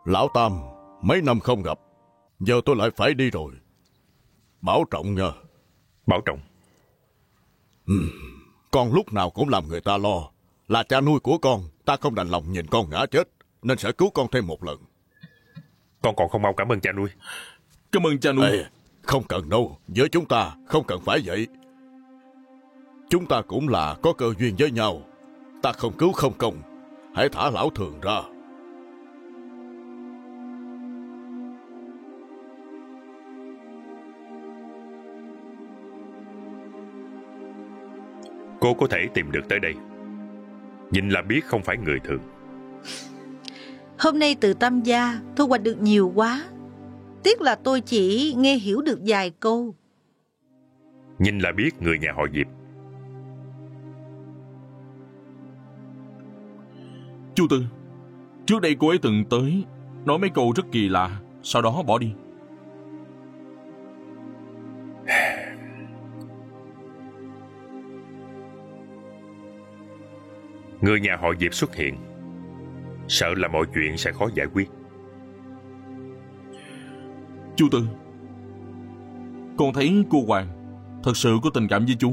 Lão Tam, mấy năm không gặp, giờ tôi lại phải đi rồi. Bảo trọng nha. Bảo trọng. Con lúc nào cũng làm người ta lo. Là cha nuôi của con, ta không đành lòng nhìn con ngã chết, nên sẽ cứu con thêm một lần. Con còn không mau cảm ơn cha nuôi. Cảm ơn cha nuôi. Ê, không cần đâu, giữa chúng ta không cần phải vậy. Chúng ta cũng là có cơ duyên với nhau. Ta không cứu không công. Hãy thả lão Thường ra. Cô có thể tìm được tới đây, nhìn là biết không phải người thường. Hôm nay từ Tam gia thu hoạch được nhiều quá. Tiếc là tôi chỉ nghe hiểu được vài câu. Nhìn là biết người nhà họ Diệp. Chú Tư, trước đây cô ấy từng tới, nói mấy câu rất kỳ lạ, sau đó bỏ đi. Người nhà họ Diệp xuất hiện, sợ là mọi chuyện sẽ khó giải quyết. Chú Tư, con thấy cô Hoàng thật sự có tình cảm với chú.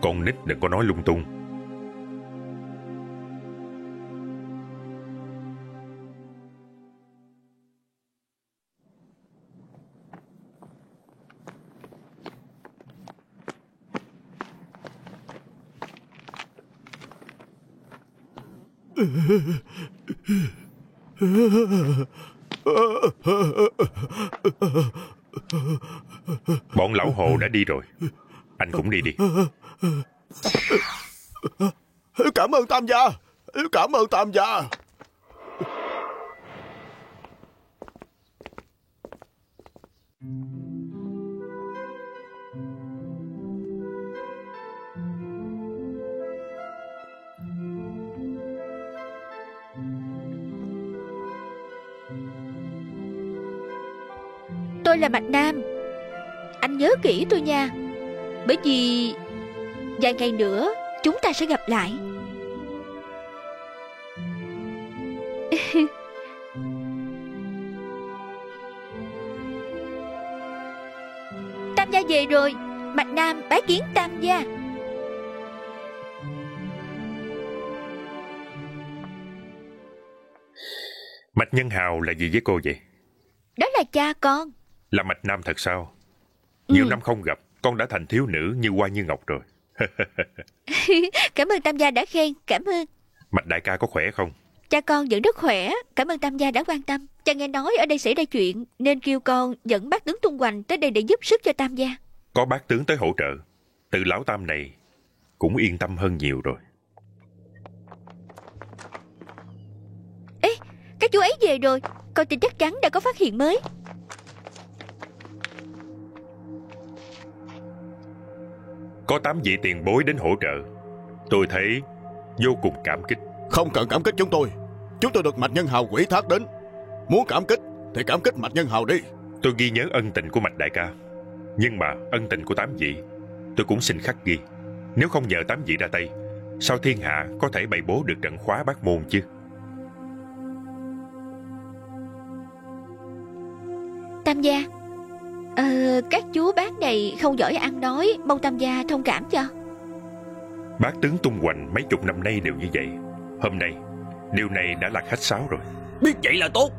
Con nít đừng có nói lung tung. Bọn lão Hồ đã đi rồi, anh cũng đi đi. Cảm ơn Tam gia. Cảm ơn Tam gia. Tôi là Mạch Nam. Anh nhớ kỹ tôi nha. Bởi vì vài ngày nữa chúng ta sẽ gặp lại. Tam gia về rồi. Mạch Nam bái kiến Tam gia. Mạch Nhân Hào là gì với cô vậy? Đó là cha con. Là Mạch Nam thật sao? Nhiều năm không gặp, con đã thành thiếu nữ như hoa như ngọc rồi. Cảm ơn Tam gia đã khen, cảm ơn. Mạch đại ca có khỏe không? Cha con vẫn rất khỏe, cảm ơn Tam gia đã quan tâm. Cha nghe nói ở đây xảy ra chuyện nên kêu con dẫn bác tướng tung hoành tới đây để giúp sức cho Tam gia. Có bác tướng tới hỗ trợ, từ lão Tam này cũng yên tâm hơn nhiều rồi. Ê, các chú ấy về rồi, con tin chắc chắn đã có phát hiện mới. Có 8 vị tiền bối đến hỗ trợ, tôi thấy vô cùng cảm kích. Không cần cảm kích chúng tôi được Mạch Nhân Hào ủy thác đến. Muốn cảm kích thì cảm kích Mạch Nhân Hào đi. Tôi ghi nhớ ân tình của Mạch đại ca, nhưng mà ân tình của 8 vị tôi cũng xin khắc ghi. Nếu không nhờ 8 vị ra tay, sao thiên hạ có thể bày bố được trận khóa bát môn chứ? Tam gia, các chú bác này không giỏi ăn nói, mong Tam gia thông cảm cho. Bác tướng tung hoành mấy chục năm nay đều như vậy. Hôm nay điều này đã là khách sáo rồi. Biết vậy là tốt.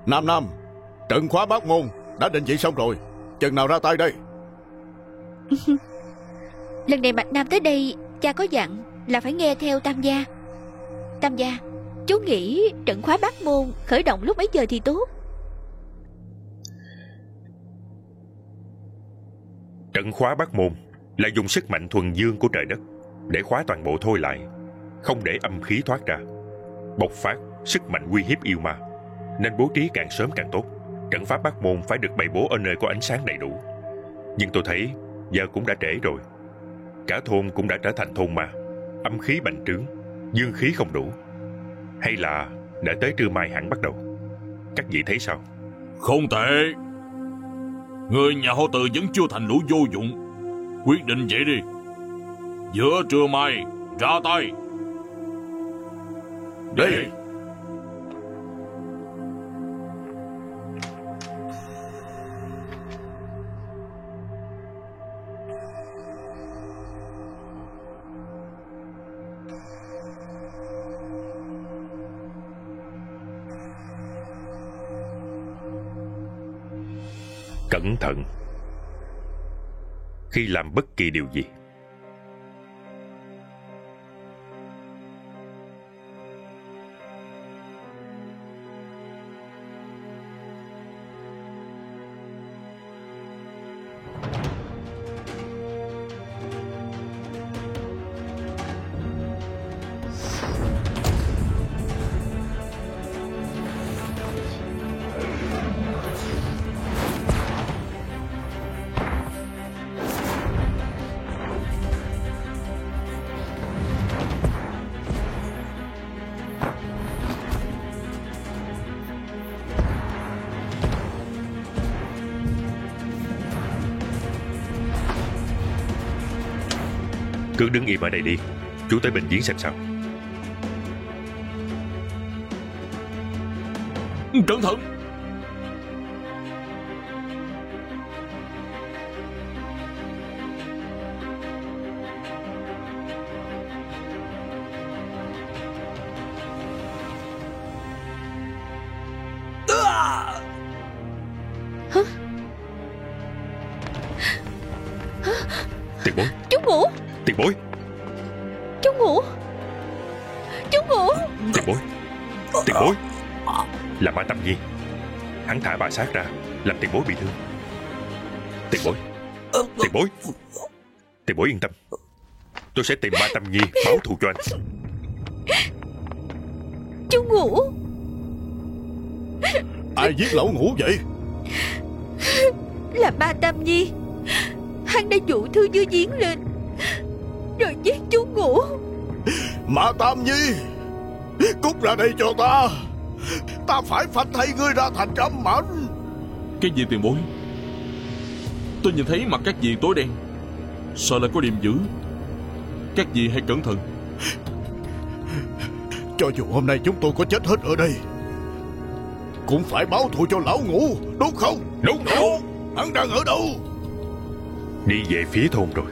Nam, trận khóa bát môn đã định vị xong rồi, chừng nào ra tay đây? Lần này Bạch Nam tới đây, cha có dặn là phải nghe theo Tam gia. Tam gia, chú nghĩ trận khóa bát môn khởi động lúc mấy giờ thì tốt? Trận khóa bát môn là dùng sức mạnh thuần dương của trời đất để khóa toàn bộ thôi lại, không để âm khí thoát ra, bộc phát sức mạnh uy hiếp yêu ma, nên bố trí càng sớm càng tốt. Trận pháp bát môn phải được bày bố ở nơi có ánh sáng đầy đủ. Nhưng tôi thấy giờ cũng đã trễ rồi. Cả thôn cũng đã trở thành thôn ma, âm khí bành trướng, dương khí không đủ. Hay là để tới trưa mai hẳn bắt đầu? Các vị thấy sao? Không tệ. Người nhà họ Từ vẫn chưa thành lũ vô dụng. Quyết định vậy đi. Giữa trưa mai ra tay. Đi. Cẩn thận khi làm bất kỳ điều gì. Cứ đứng im ở đây đi, chú tới bệnh viện xem sao. Cẩn thận. Tiền bối. Chú ngủ. Tiền bối. Chú ngủ. Chú ngủ. Tiền bối. Tiền bối. Là Ma Tâm Nhi. Hắn thả bà sát ra, làm tiền bối bị thương. Tiền bối. Tiền bối. Tiền bối yên tâm, tôi sẽ tìm Ma Tâm Nhi báo thù cho anh. Chú ngủ. Ai giết lão ngủ vậy? Là Ma Tam Nhi. Hắn đã dụ Thư Như Giếng lên rồi giết chú ngủ. Ma Tam Nhi, cút ra đây cho ta. Ta phải phanh thay ngươi ra thành trăm mảnh. Cái gì tiền bối? Tôi nhìn thấy mặt các vị tối đen, sợ là có điểm dữ. Các vị hãy cẩn thận. Cho dù hôm nay chúng tôi có chết hết ở đây, cũng phải báo thù cho lão ngũ, đúng không? Đúng. Hắn đang ở đâu? Đi về phía thôn rồi.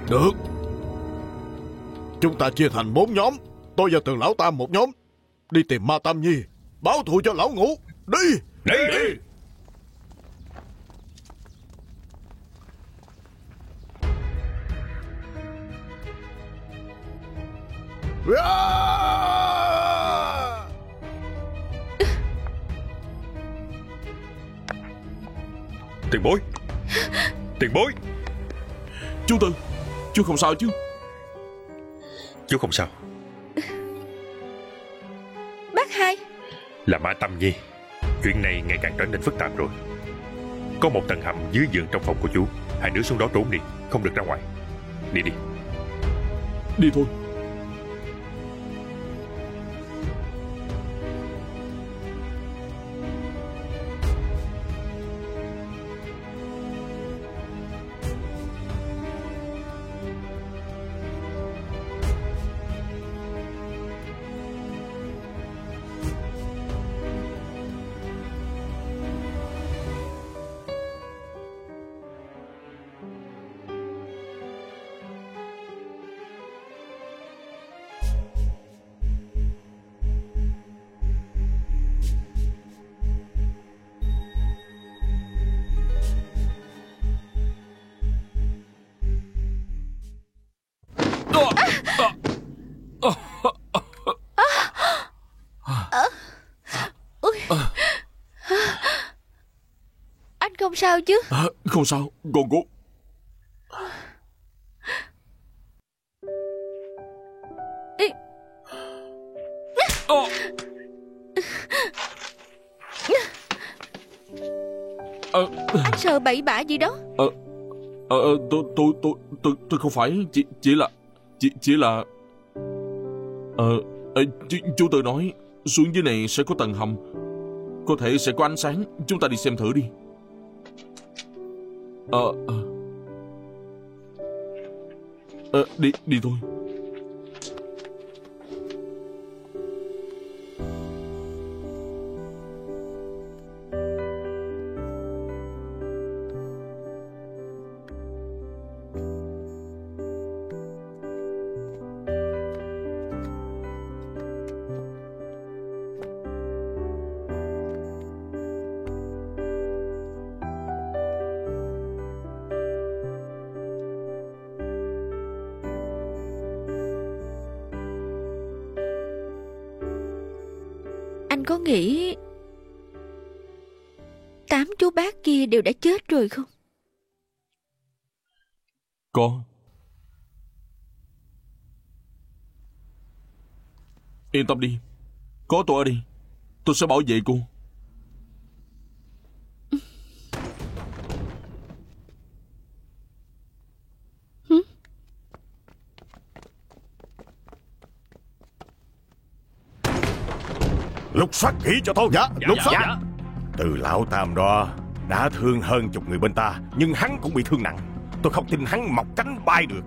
Được. Chúng ta chia thành 4 nhóm. Tôi và Tường lão Tam một nhóm, đi tìm Ma Tam Nhi, báo thù cho lão ngũ. Đi. Tiền bối, tiền bối. Chú Tư, chú không sao chứ? Chú không sao. Bác hai. Là Ma Tâm Nhi. Chuyện này ngày càng trở nên phức tạp rồi. Có một tầng hầm dưới giường trong phòng của chú. Hai đứa xuống đó trốn đi, không được ra ngoài. Đi đi. Đi thôi. Anh không sao chứ? Không sao, con cố. Anh sợ bậy bạ gì đó? Tôi không phải, chỉ là chú Tư nói xuống dưới này sẽ có tầng hầm, có thể sẽ có ánh sáng. Chúng ta đi xem thử đi. Đi thôi. Anh có nghĩ 8 chú bác kia đều đã chết rồi không? Có. Yên tâm đi, có tôi ở đây, tôi sẽ bảo vệ cô. Lục soát kỹ cho tôi. Dạ, lục soát. Dạ. Từ lão Tam đó đã thương hơn chục người bên ta, nhưng hắn cũng bị thương nặng. Tôi không tin hắn mọc cánh bay được.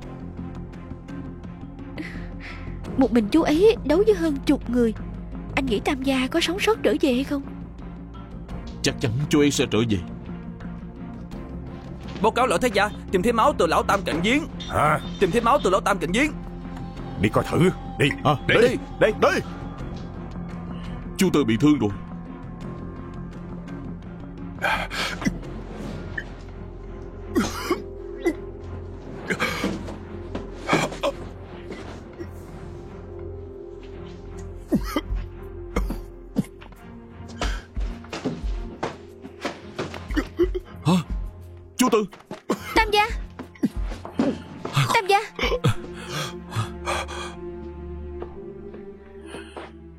Một mình chú ấy đấu với hơn chục người. Anh nghĩ Tam gia có sống sót trở về hay không? Chắc chắn chú ấy sẽ trở về. Báo cáo lão thái gia, tìm thấy máu từ lão Tam cạnh giếng. Hả? Tìm thấy máu từ lão Tam cạnh giếng. Đi coi thử. Đi. Đi. Chú Tư bị thương rồi. Hả? Chú Tư. Tam gia. Tam gia.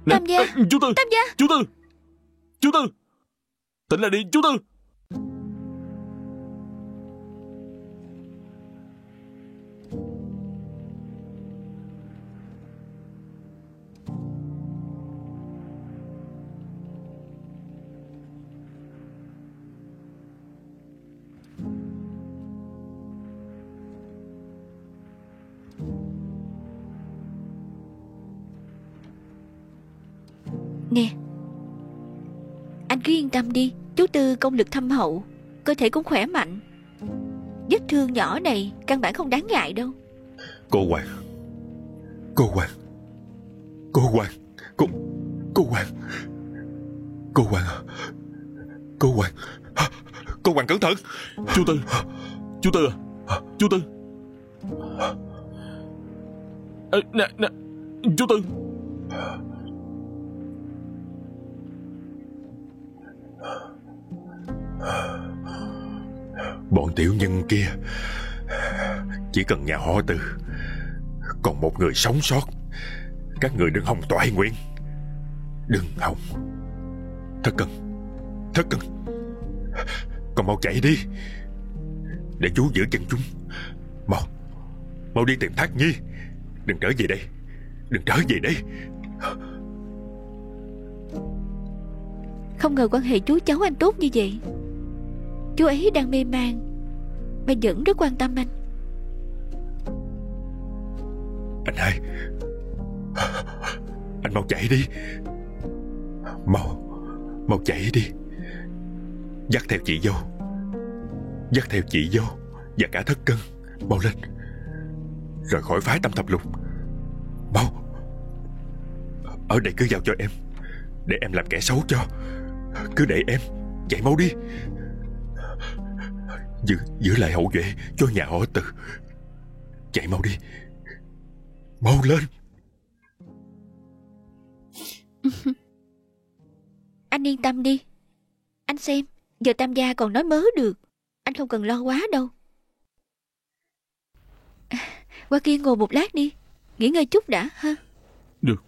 Tam gia. Chú Tư. Tam gia. Chú Tư. Chú Tư. Tỉnh lại đi, chú Tư. Nè, anh cứ yên tâm đi. Chú Tư công lực thâm hậu, cơ thể cũng khỏe mạnh. Vết thương nhỏ này căn bản không đáng ngại đâu. Cô Hoàng. Cô Hoàng. Cô Hoàng. Cô Hoàng. Cô Hoàng à. Cô Hoàng. Cô Hoàng cẩn thận. Chú Tư. Chú Tư à. Chú Tư. Nè. Chú Tư. Bọn tiểu nhân kia chỉ cần nhà họ Từ còn một người sống sót, các người đừng hòng toại nguyện. Đừng hòng. Thất Cân, con mau chạy đi để chú giữ chân chúng. Mau đi tìm Thác Nhi. Đừng trở về đây. Không ngờ quan hệ chú cháu anh tốt như vậy. Chú ấy đang mê man mà vẫn rất quan tâm anh. Anh hai, anh mau chạy đi. Mau chạy đi. Dắt theo chị dâu và cả Thất Cân. Mau lên, rời khỏi phái Tam Thập Lục. Mau. Ở đây cứ giao cho em, để em làm kẻ xấu cho. Cứ để em. Chạy mau đi. Giữ lại hậu duệ cho nhà họ Từ. Chạy mau đi. Mau lên. Anh yên tâm đi. Anh xem, giờ Tam gia còn nói mớ được. Anh không cần lo quá đâu. Qua kia ngồi một lát đi, nghỉ ngơi chút đã ha. Được.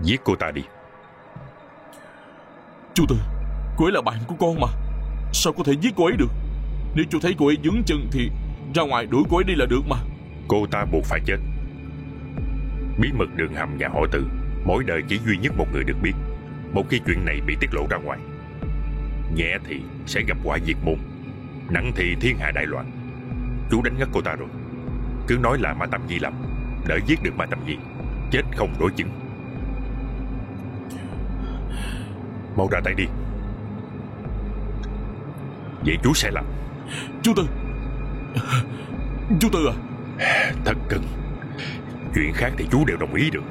Giết cô ta đi. Chú Tư, cô ấy là bạn của con mà, sao có thể giết cô ấy được? Nếu chú thấy cô ấy vướng chân thì ra ngoài đuổi cô ấy đi là được mà. Cô ta buộc phải chết. Bí mật đường hầm nhà họ Từ mỗi đời chỉ duy nhất một người được biết. Một khi chuyện này bị tiết lộ ra ngoài, nhẹ thì sẽ gặp quả diệt môn, nặng thì thiên hạ đại loạn. Chú đánh ngất cô ta rồi. Cứ nói là Ma Tam Nhi làm. Đợi giết được Ma Tam Nhi, chết không đối chứng. Mau ra tay đi. Vậy chú sẽ làm. Chú Tư à. Thất Cân, chuyện khác thì chú đều đồng ý được,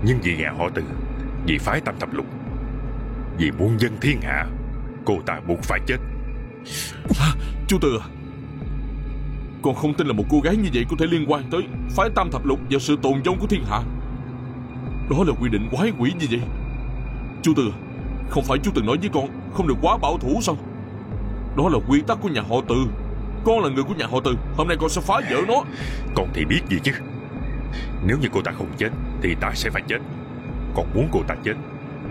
nhưng vì nhà họ Từ, vì phái Tam Thập Lục, vì muôn dân thiên hạ, cô ta buộc phải chết. Chú Tư à, con không tin là một cô gái như vậy có thể liên quan tới phái Tam Thập Lục và sự tồn vong của thiên hạ. Đó là quy định quái quỷ như vậy. Chú Tư à, không phải chú từng nói với con không được quá bảo thủ sao? Đó là quy tắc của nhà họ Từ. Con là người của nhà họ Từ, hôm nay con sẽ phá vỡ nó. Con thì biết gì chứ. Nếu như cô ta không chết thì ta sẽ phải chết. Con muốn cô ta chết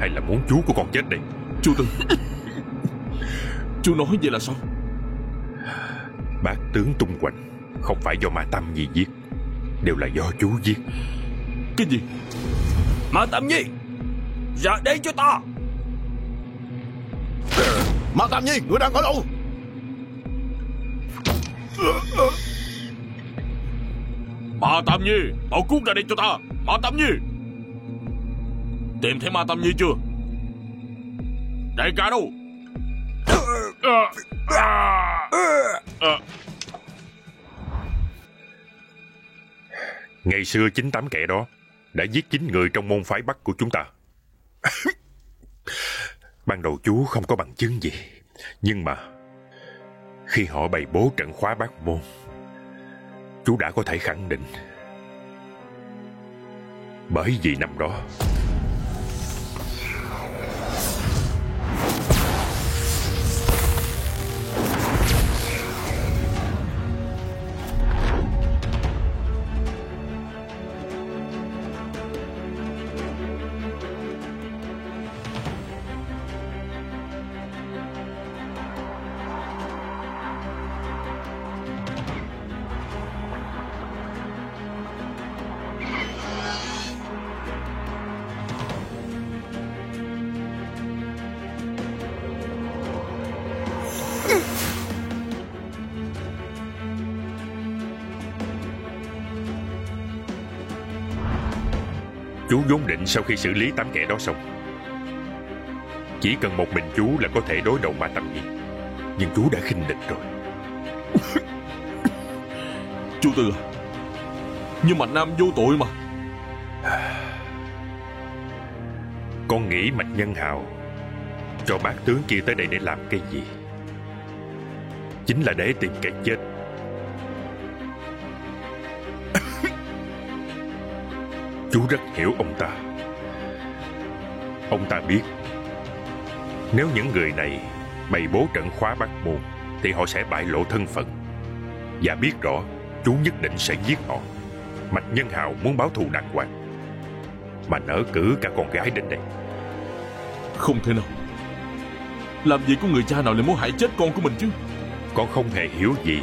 hay là muốn chú của con chết đây? Chú Tư, chú nói vậy là sao? Bác tướng tung hoành không phải do Ma Tam Nhi giết, đều là do chú giết. Cái gì? Ma Tam Nhi, ra đây cho ta. Ma Tam Nhi, ngươi đang ở đâu? Ma Tam Nhi, mau cút ra đây cho ta. Ma Tam Nhi, tìm thấy Ma Tam Nhi chưa? Đại ca đâu? Ngày xưa chính 8 kẻ đó đã giết 9 người trong môn phái Bắc của chúng ta. Ban đầu chú không có bằng chứng gì, nhưng mà khi họ bày bố trận khóa Bát Môn, chú đã có thể khẳng định. Bởi vì năm đó Chú vốn định sau khi xử lý 8 kẻ đó xong, chỉ cần một mình chú là có thể đối đầu Ma Tâm Nhi. Nhưng chú đã khinh địch rồi. Chú Tư à, nhưng Mạch Nam vô tội mà. Con nghĩ Mạch Nhân Hào cho bác tướng kia tới đây để làm cái gì? Chính là để tìm cái chết. Chú rất hiểu ông ta. Ông ta biết nếu những người này bày bố trận khóa Bắc Môn thì họ sẽ bại lộ thân phận. Và biết rõ chú nhất định sẽ giết họ. Mạch Nhân Hào muốn báo thù đàng hoàng, mà nỡ cử cả con gái đến đây. Không thể nào. Làm gì có người cha nào lại muốn hại chết con của mình chứ? Con không hề hiểu gì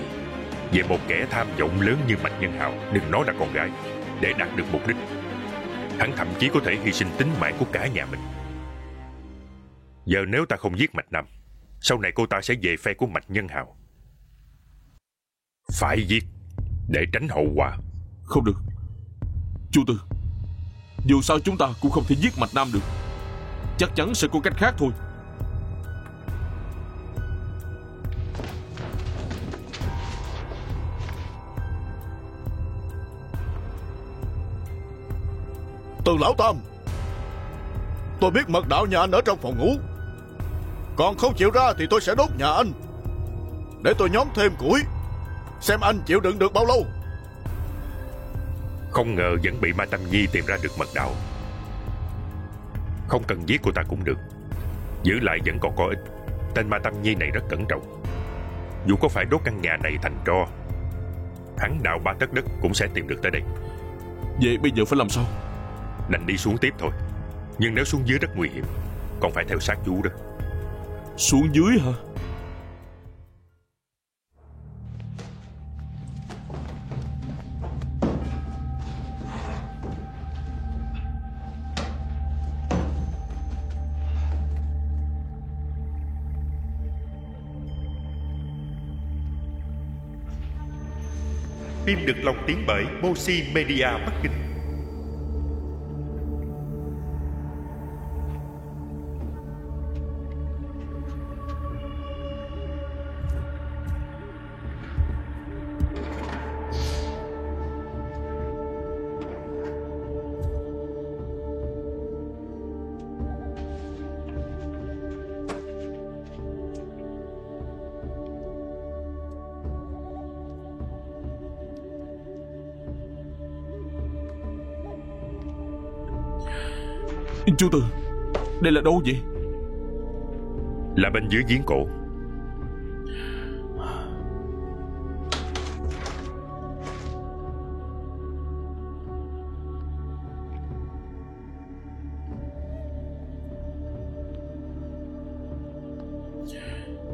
về một kẻ tham vọng lớn như Mạch Nhân Hào, đừng nói là con gái, để đạt được mục đích. Hắn thậm chí có thể hy sinh tính mạng của cả nhà mình. Giờ nếu ta không giết Mạch Nam, sau này cô ta sẽ về phe của Mạch Nhân Hào. Phải giết để tránh hậu quả. Không được. Chú Tư, dù sao chúng ta cũng không thể giết Mạch Nam được. Chắc chắn sẽ có cách khác thôi. Từ lão Tam, tôi biết mật đạo nhà anh ở trong phòng ngủ. Còn không chịu ra thì tôi sẽ đốt nhà anh, để tôi nhóm thêm củi, xem anh chịu đựng được bao lâu. Không ngờ vẫn bị Ma Tâm Nhi tìm ra được mật đạo. Không cần giết cô ta cũng được, giữ lại vẫn còn có ích. Tên Ma Tâm Nhi này rất cẩn trọng. Dù có phải đốt căn nhà này thành tro, hắn đào 3 tấc đất cũng sẽ tìm được tới đây. Vậy bây giờ phải làm sao? Đành đi xuống tiếp thôi. Nhưng nếu xuống dưới rất nguy hiểm, còn phải theo sát chú đó. Xuống dưới hả? Phim được lồng tiếng bởi Moshi Media Bắc Kinh. Chú Tư, đây là đâu vậy? Là bên dưới giếng cổ.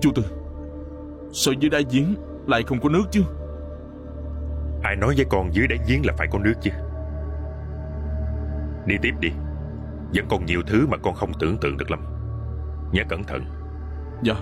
Chú Tư, sao dưới đáy giếng lại không có nước chứ? Ai nói với con dưới đáy giếng là phải có nước chứ? Đi tiếp đi. Vẫn còn nhiều thứ mà con không tưởng tượng được lắm. Nhớ cẩn thận. Dạ.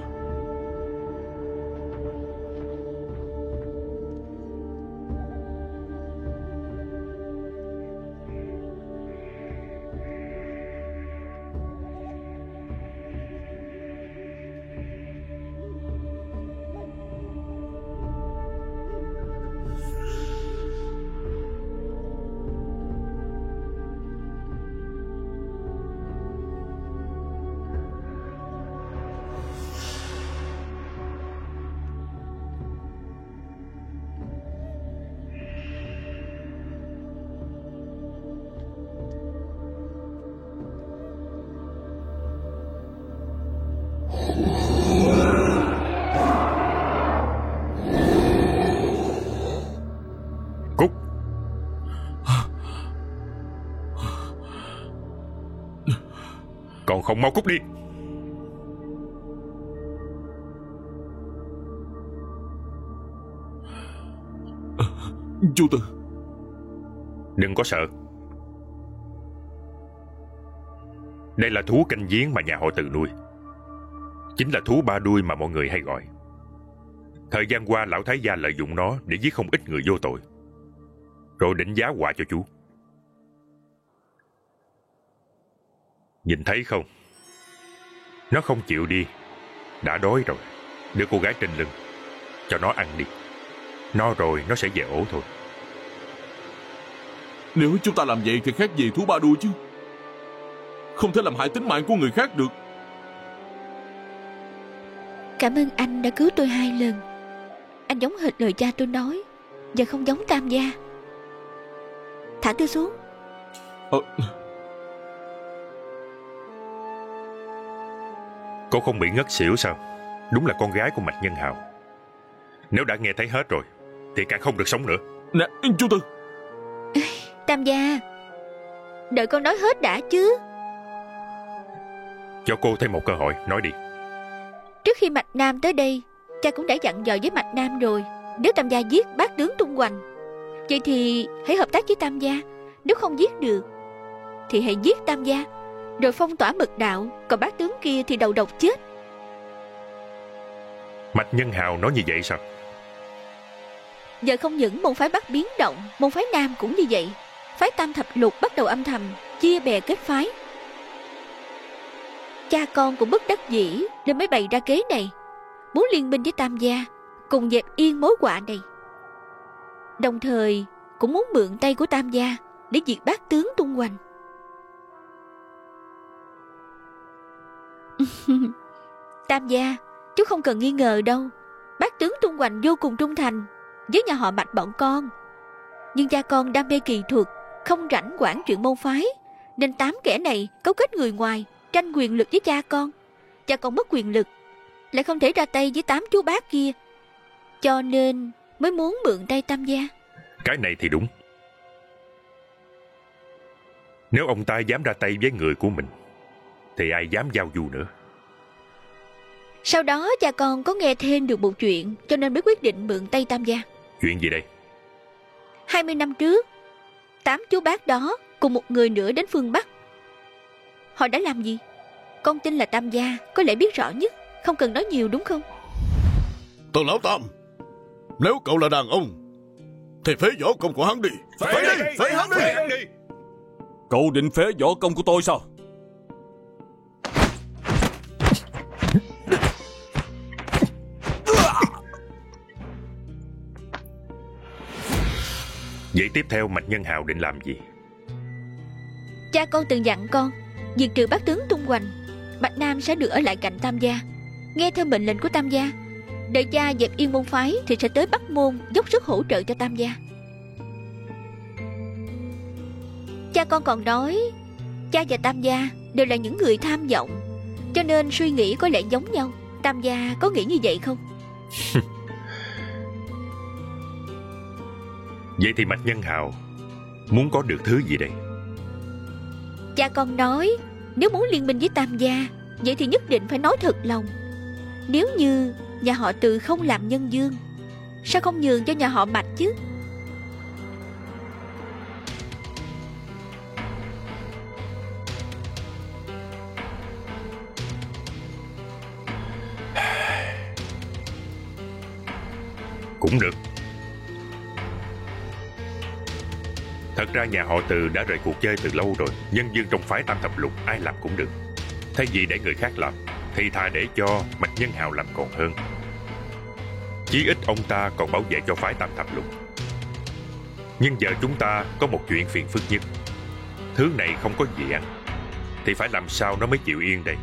Cút. Còn không mau cút đi. Chú Tư, đừng có sợ. Đây là thú canh giếng mà nhà họ Từ nuôi. Chính là thú ba đuôi mà mọi người hay gọi. Thời gian qua lão thái gia lợi dụng nó để giết không ít người vô tội, rồi định giá họa cho chú. Nhìn thấy không? Nó không chịu đi. Đã đói rồi. Đưa cô gái trên lưng, cho nó ăn đi. No rồi nó sẽ về ổ thôi. Nếu chúng ta làm vậy thì khác gì thú ba đua chứ. Không thể làm hại tính mạng của người khác được. Cảm ơn anh đã cứu tôi 2 lần. Anh giống hệt lời cha tôi nói, và không giống Tam gia. Thả tôi xuống. Cô không bị ngất xỉu sao? Đúng là con gái của Mạch Nhân Hào. Nếu đã nghe thấy hết rồi thì càng không được sống nữa. Nè chú Tư. Tam gia, đợi con nói hết đã chứ. Cho cô thêm một cơ hội, nói đi. Trước khi Mạch Nam tới đây, cha cũng đã dặn dò với Mạch Nam rồi. Nếu Tam gia giết bác tướng Tung Hoành, vậy thì hãy hợp tác với Tam gia. Nếu không giết được thì hãy giết Tam gia, rồi phong tỏa mật đạo. Còn bác tướng kia thì đầu độc chết. Mạch Nhân Hào nói như vậy sao? Giờ không những môn phái Bắc biến động, môn phái Nam cũng như vậy. Phái Tam Thập Lục bắt đầu âm thầm chia bè kết phái. Cha con cũng bất đắc dĩ nên mới bày ra kế này, muốn liên minh với Tam gia cùng dẹp yên mối họa này. Đồng thời cũng muốn mượn tay của Tam gia để diệt bác tướng Tung Hoành. Tam gia, chú không cần nghi ngờ đâu. Bác tướng Tung Hoành vô cùng trung thành với nhà họ Mạch bọn con. Nhưng cha con đam mê kỳ thuật, không rảnh quản chuyện môn phái, nên 8 kẻ này cấu kết người ngoài tranh quyền lực với cha con. Cha con mất quyền lực, lại không thể ra tay với 8 chú bác kia, cho nên mới muốn mượn tay Tam gia. Cái này thì đúng. Nếu ông ta dám ra tay với người của mình thì ai dám giao du nữa. Sau đó cha con có nghe thêm được một chuyện, cho nên mới quyết định mượn tay Tam gia. Chuyện gì đây? 20 năm trước, 8 chú bác đó cùng một người nữa đến phương Bắc. Họ đã làm gì? Con tin là Tam gia có lẽ biết rõ nhất, không cần nói nhiều đúng không? Tần lão Tam, nếu cậu là đàn ông thì phế võ công của hắn đi. Phế hắn đi. Cậu định phế võ công của tôi sao? Vậy tiếp theo Mạch Nhân Hào định làm gì? Cha con từng dặn con diệt trừ bác tướng Tung Hoành, Bạch Nam sẽ được ở lại cạnh Tam gia, nghe theo mệnh lệnh của Tam gia. Đợi cha dẹp yên môn phái thì sẽ tới Bắc Môn dốc sức hỗ trợ cho Tam gia. Cha con còn nói cha và Tam gia đều là những người tham vọng, cho nên suy nghĩ có lẽ giống nhau. Tam gia có nghĩ như vậy không? Vậy thì Mạch Nhân Hào muốn có được thứ gì đây? Cha con nói nếu muốn liên minh với Tam gia, vậy thì nhất định phải nói thật lòng. Nếu như nhà họ Từ không làm nhân dương, sao không nhường cho nhà họ Mạch chứ? Cũng được. Thật ra nhà họ Từ đã rời cuộc chơi từ lâu rồi. Nhân dương trong phái Tam Thập Lục ai làm cũng được. Thay vì để người khác làm thì thà để cho Mạch Nhân Hào làm còn hơn. Chí ít ông ta còn bảo vệ cho phái Tam Thập Lục. Nhưng giờ chúng ta có một chuyện phiền phức nhất. Thứ này không có gì ăn thì phải làm sao nó mới chịu yên đây?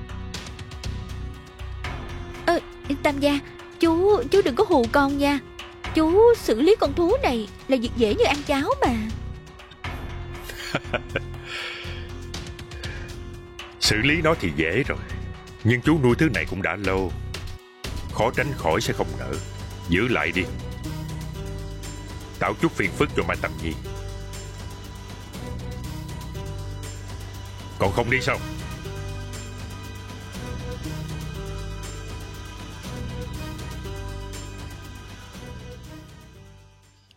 Tam gia, chú đừng có hù con nha. Chú xử lý con thú này là việc dễ như ăn cháo mà. Xử lý nó thì dễ rồi, nhưng chú nuôi thứ này cũng đã lâu, khó tránh khỏi sẽ không nỡ. Giữ lại đi, tạo chút phiền phức cho Mai Tâm Nhi. Còn không đi sao?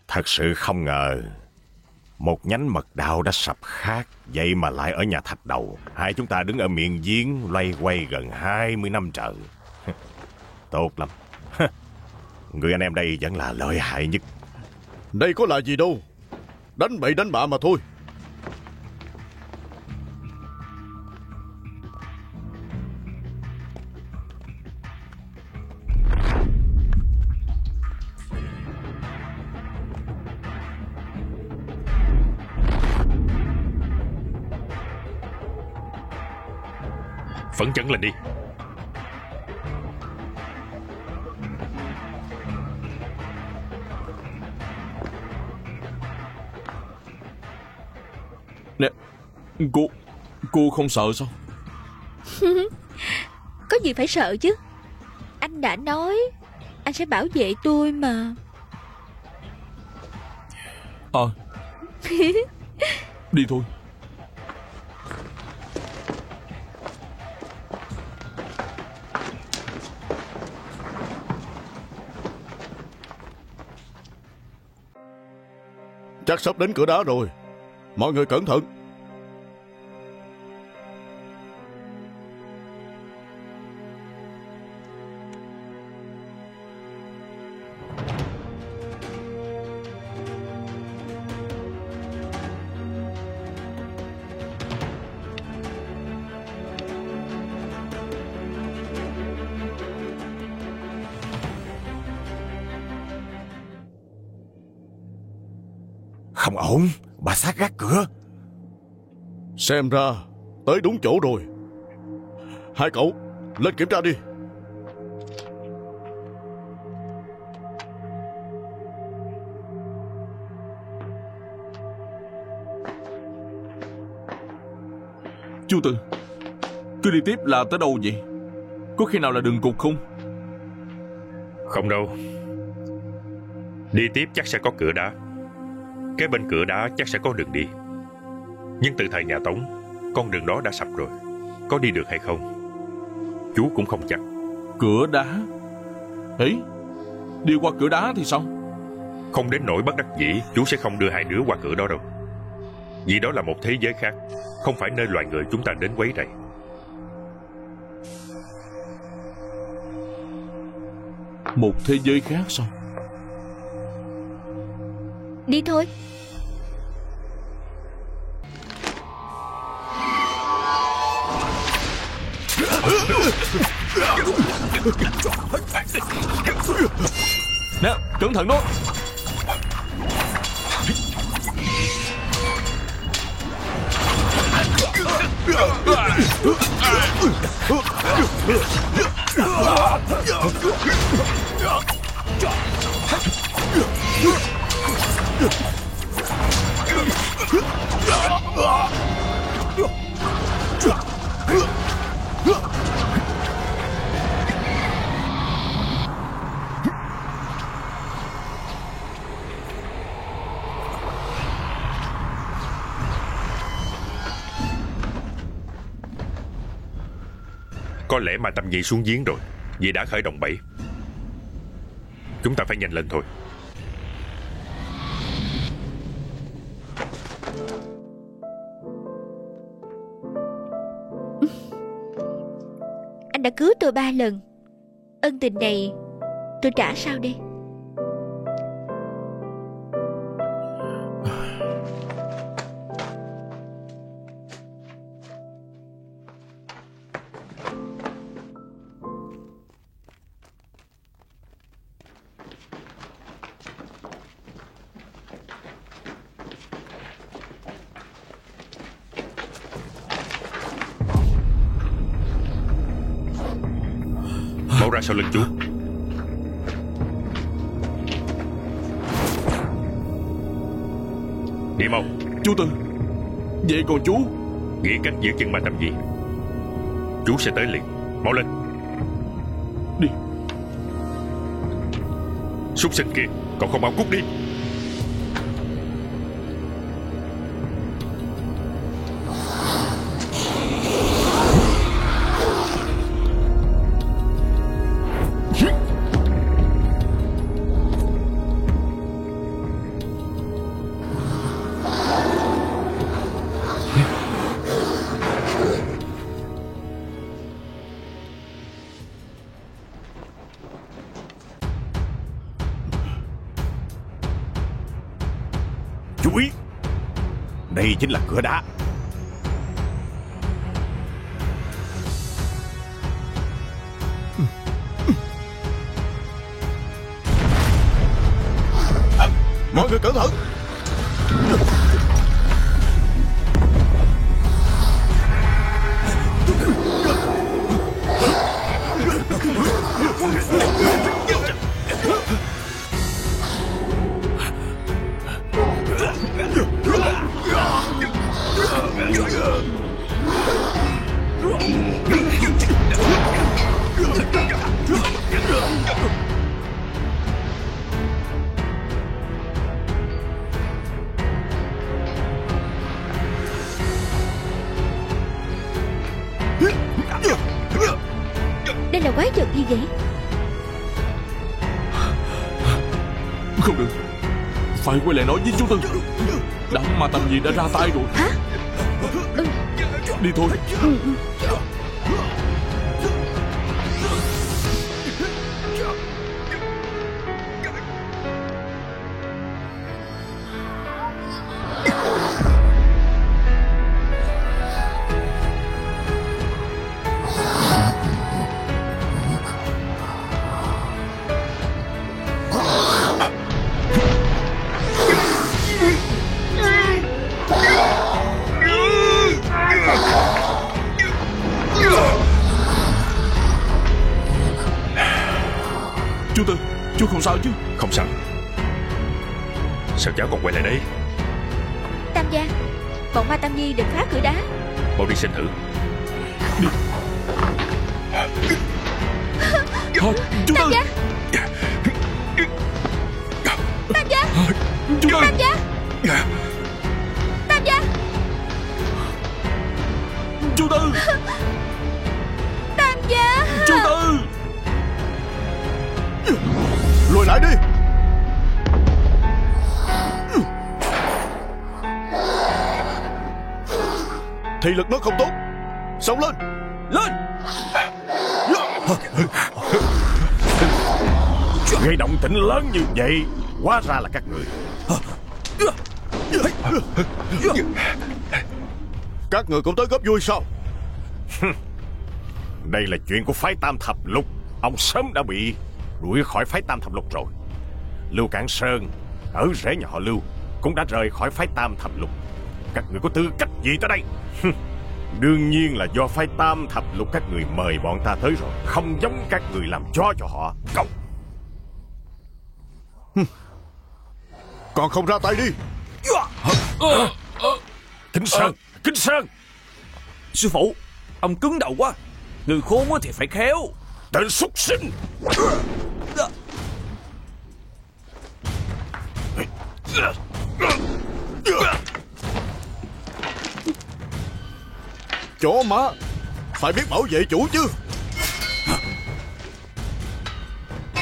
Thật sự không ngờ một nhánh mật đạo đã sập khác, vậy mà lại ở nhà Thạch Đầu. Hai chúng ta đứng ở miệng giếng loay quay gần 20 năm trời. Tốt lắm. Người anh em đây vẫn là lợi hại nhất. Đây có là gì đâu, đánh bậy đánh bạ mà thôi. Phấn chấn lên đi. Nè, cô không sợ sao? Có gì phải sợ chứ. Anh đã nói anh sẽ bảo vệ tôi mà. Đi thôi. Chắc sắp đến cửa đá rồi. Mọi người cẩn thận. Không ổn, bà sát gác cửa. Xem ra tới đúng chỗ rồi. Hai cậu lên kiểm tra đi. Chú Tư, cứ đi tiếp là tới đâu vậy? Có khi nào là đường cụt không? Không đâu. Đi tiếp chắc sẽ có cửa đá. Kế bên cửa đá chắc sẽ có đường đi. Nhưng từ thời nhà Tống, con đường đó đã sập rồi. Có đi được hay không, chú cũng không chắc. Cửa đá? Ấy, đi qua cửa đá thì sao? Không đến nỗi bất đắc dĩ, chú sẽ không đưa hai đứa qua cửa đó đâu. Vì đó là một thế giới khác, không phải nơi loài người chúng ta đến quấy rầy. Một thế giới khác sao? Đi thôi. Nè, cẩn thận đó. Có lẽ mà Tâm Nhi xuống giếng rồi, vì đã khởi động bẫy. Chúng ta phải nhanh lên thôi. Anh đã cứu tôi 3 lần. Ân tình này tôi trả sao đây? Mau ra sau lưng chú. Đi mau. Chú Tư, vậy còn chú? Nghĩ cách giữ chân mà Tâm Nhi. Chú sẽ tới liền. Mau lên. Đi. Súc sinh kia, còn không mau cút đi. Chú ý, đây chính là cửa đá. Mọi người cẩn thận. Đây là quái vật gì vậy? Không được, phải quay lại nói với chú Tư. Đám ma tầm gì đã ra tay rồi. Hả? Đi thôi. Chú Tư, chú không sao chứ? Không sao. Sao cháu còn quay lại đây? Tam gia, bọn ma Tam Nhi đừng phá cửa đá. Mau đi xem thử. Đi. Thôi, chú Tam Tư. gia, Tam gia, Chú Tư. Tam gia, Tam gia, Chú Tư. Tam gia. Chú Tư. Lùi lại đi. Thị lực nó không tốt. Xông lên. Lên. Gây động tĩnh lớn như vậy, hóa ra là các người. Các người cũng tới góp vui sao? Đây là chuyện của phái Tam Thập Lục. Ông sớm đã bị đuổi khỏi phái Tam Thập Lục rồi. Lưu Cảng Sơn, ở rễ nhà họ Lưu, cũng đã rời khỏi phái Tam Thập Lục. Các người có tư cách gì tới đây? Đương nhiên là do phái Tam Thập Lục các người mời bọn ta tới rồi. Không giống các người làm chó cho họ. Cậu Còn không ra tay đi. Kính Sơn, Kính Sơn. Sư phụ, ông cứng đầu quá. Người khôn thì phải khéo. Tên súc sinh. Chó má, phải biết bảo vệ chủ chứ.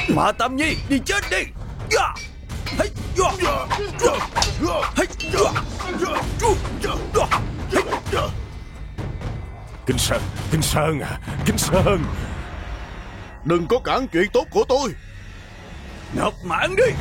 Ma Tam Nhi, đi chết đi. Kính Sơn, Kính Sơn à, Kính Sơn. Đừng có cản chuyện tốt của tôi. Nộp mạng đi.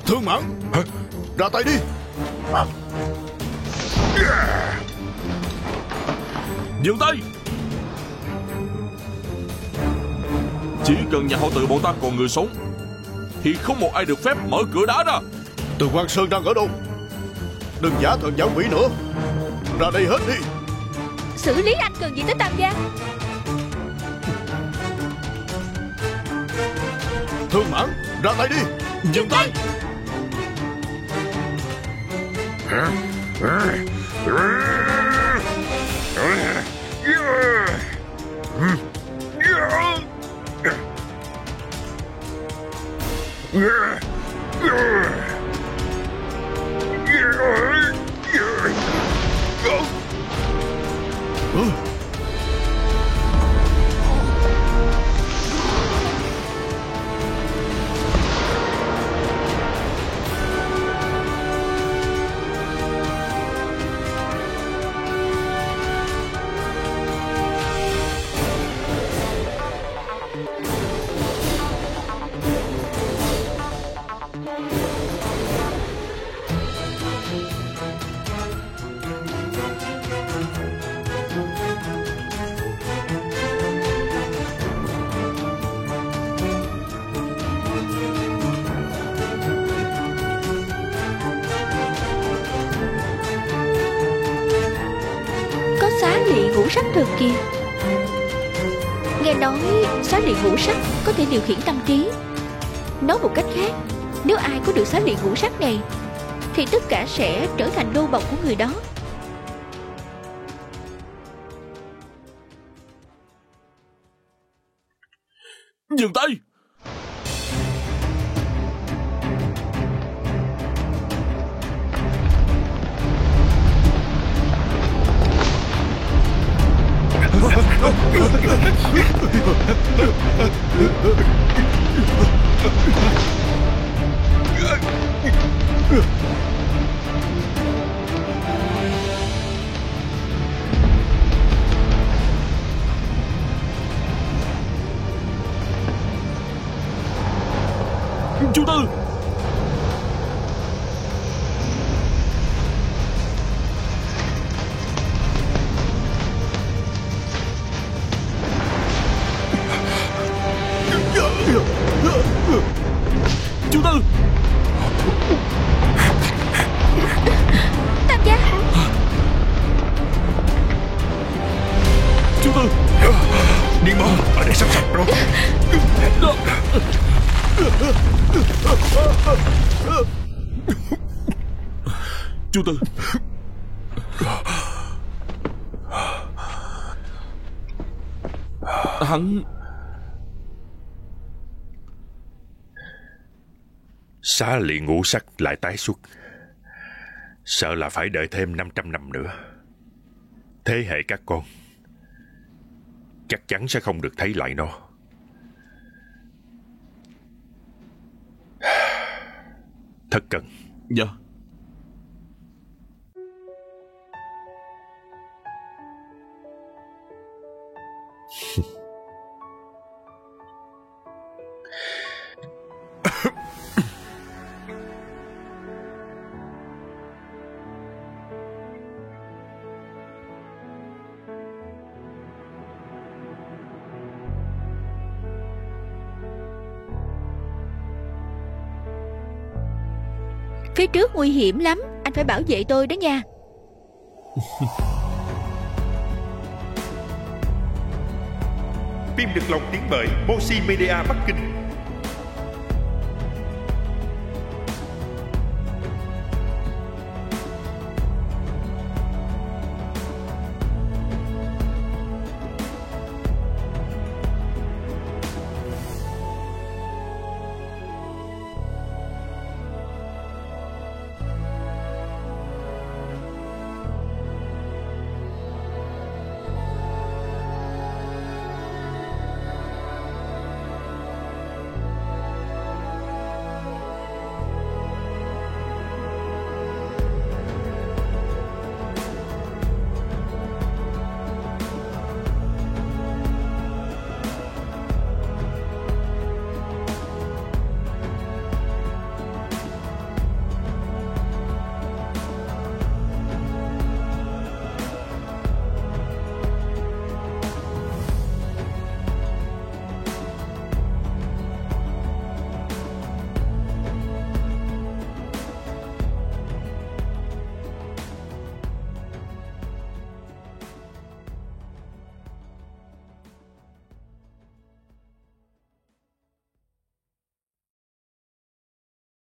Thương Mãn, ra tay đi. Dừng tay. Chỉ cần nhà họ Từ bọn ta còn người sống thì không một ai được phép mở cửa đá ra. Từ Quan Sơn đang ở đâu? Đừng giả thần giả quỷ nữa. Ra đây hết đi. xử lý anh cần gì tới Tam Gia. Thương Mãn, ra tay đi. Dừng tay. Ngũ sắc thần kia. Nghe nói xá luyện ngũ sắc có thể điều khiển tâm trí. Nói một cách khác, nếu ai có được xá luyện ngũ sắc này thì tất cả sẽ trở thành nô bộc của người đó. Dừng tay. Chú Tư. Chú Tư. Tam Gia. Chú Tư. Đi mau, ở đây sắp sạch rồi. Chú Tư. Hắn Xá luyện ngũ sắc lại tái xuất, sợ là phải đợi thêm 500 năm nữa. Thế hệ các con chắc chắn sẽ không được thấy lại nó. Thật cần. Dạ. Phía trước nguy hiểm lắm, anh phải bảo vệ tôi đó nha. Phim được lồng tiếng bởi Moshi Media Bắc Kinh.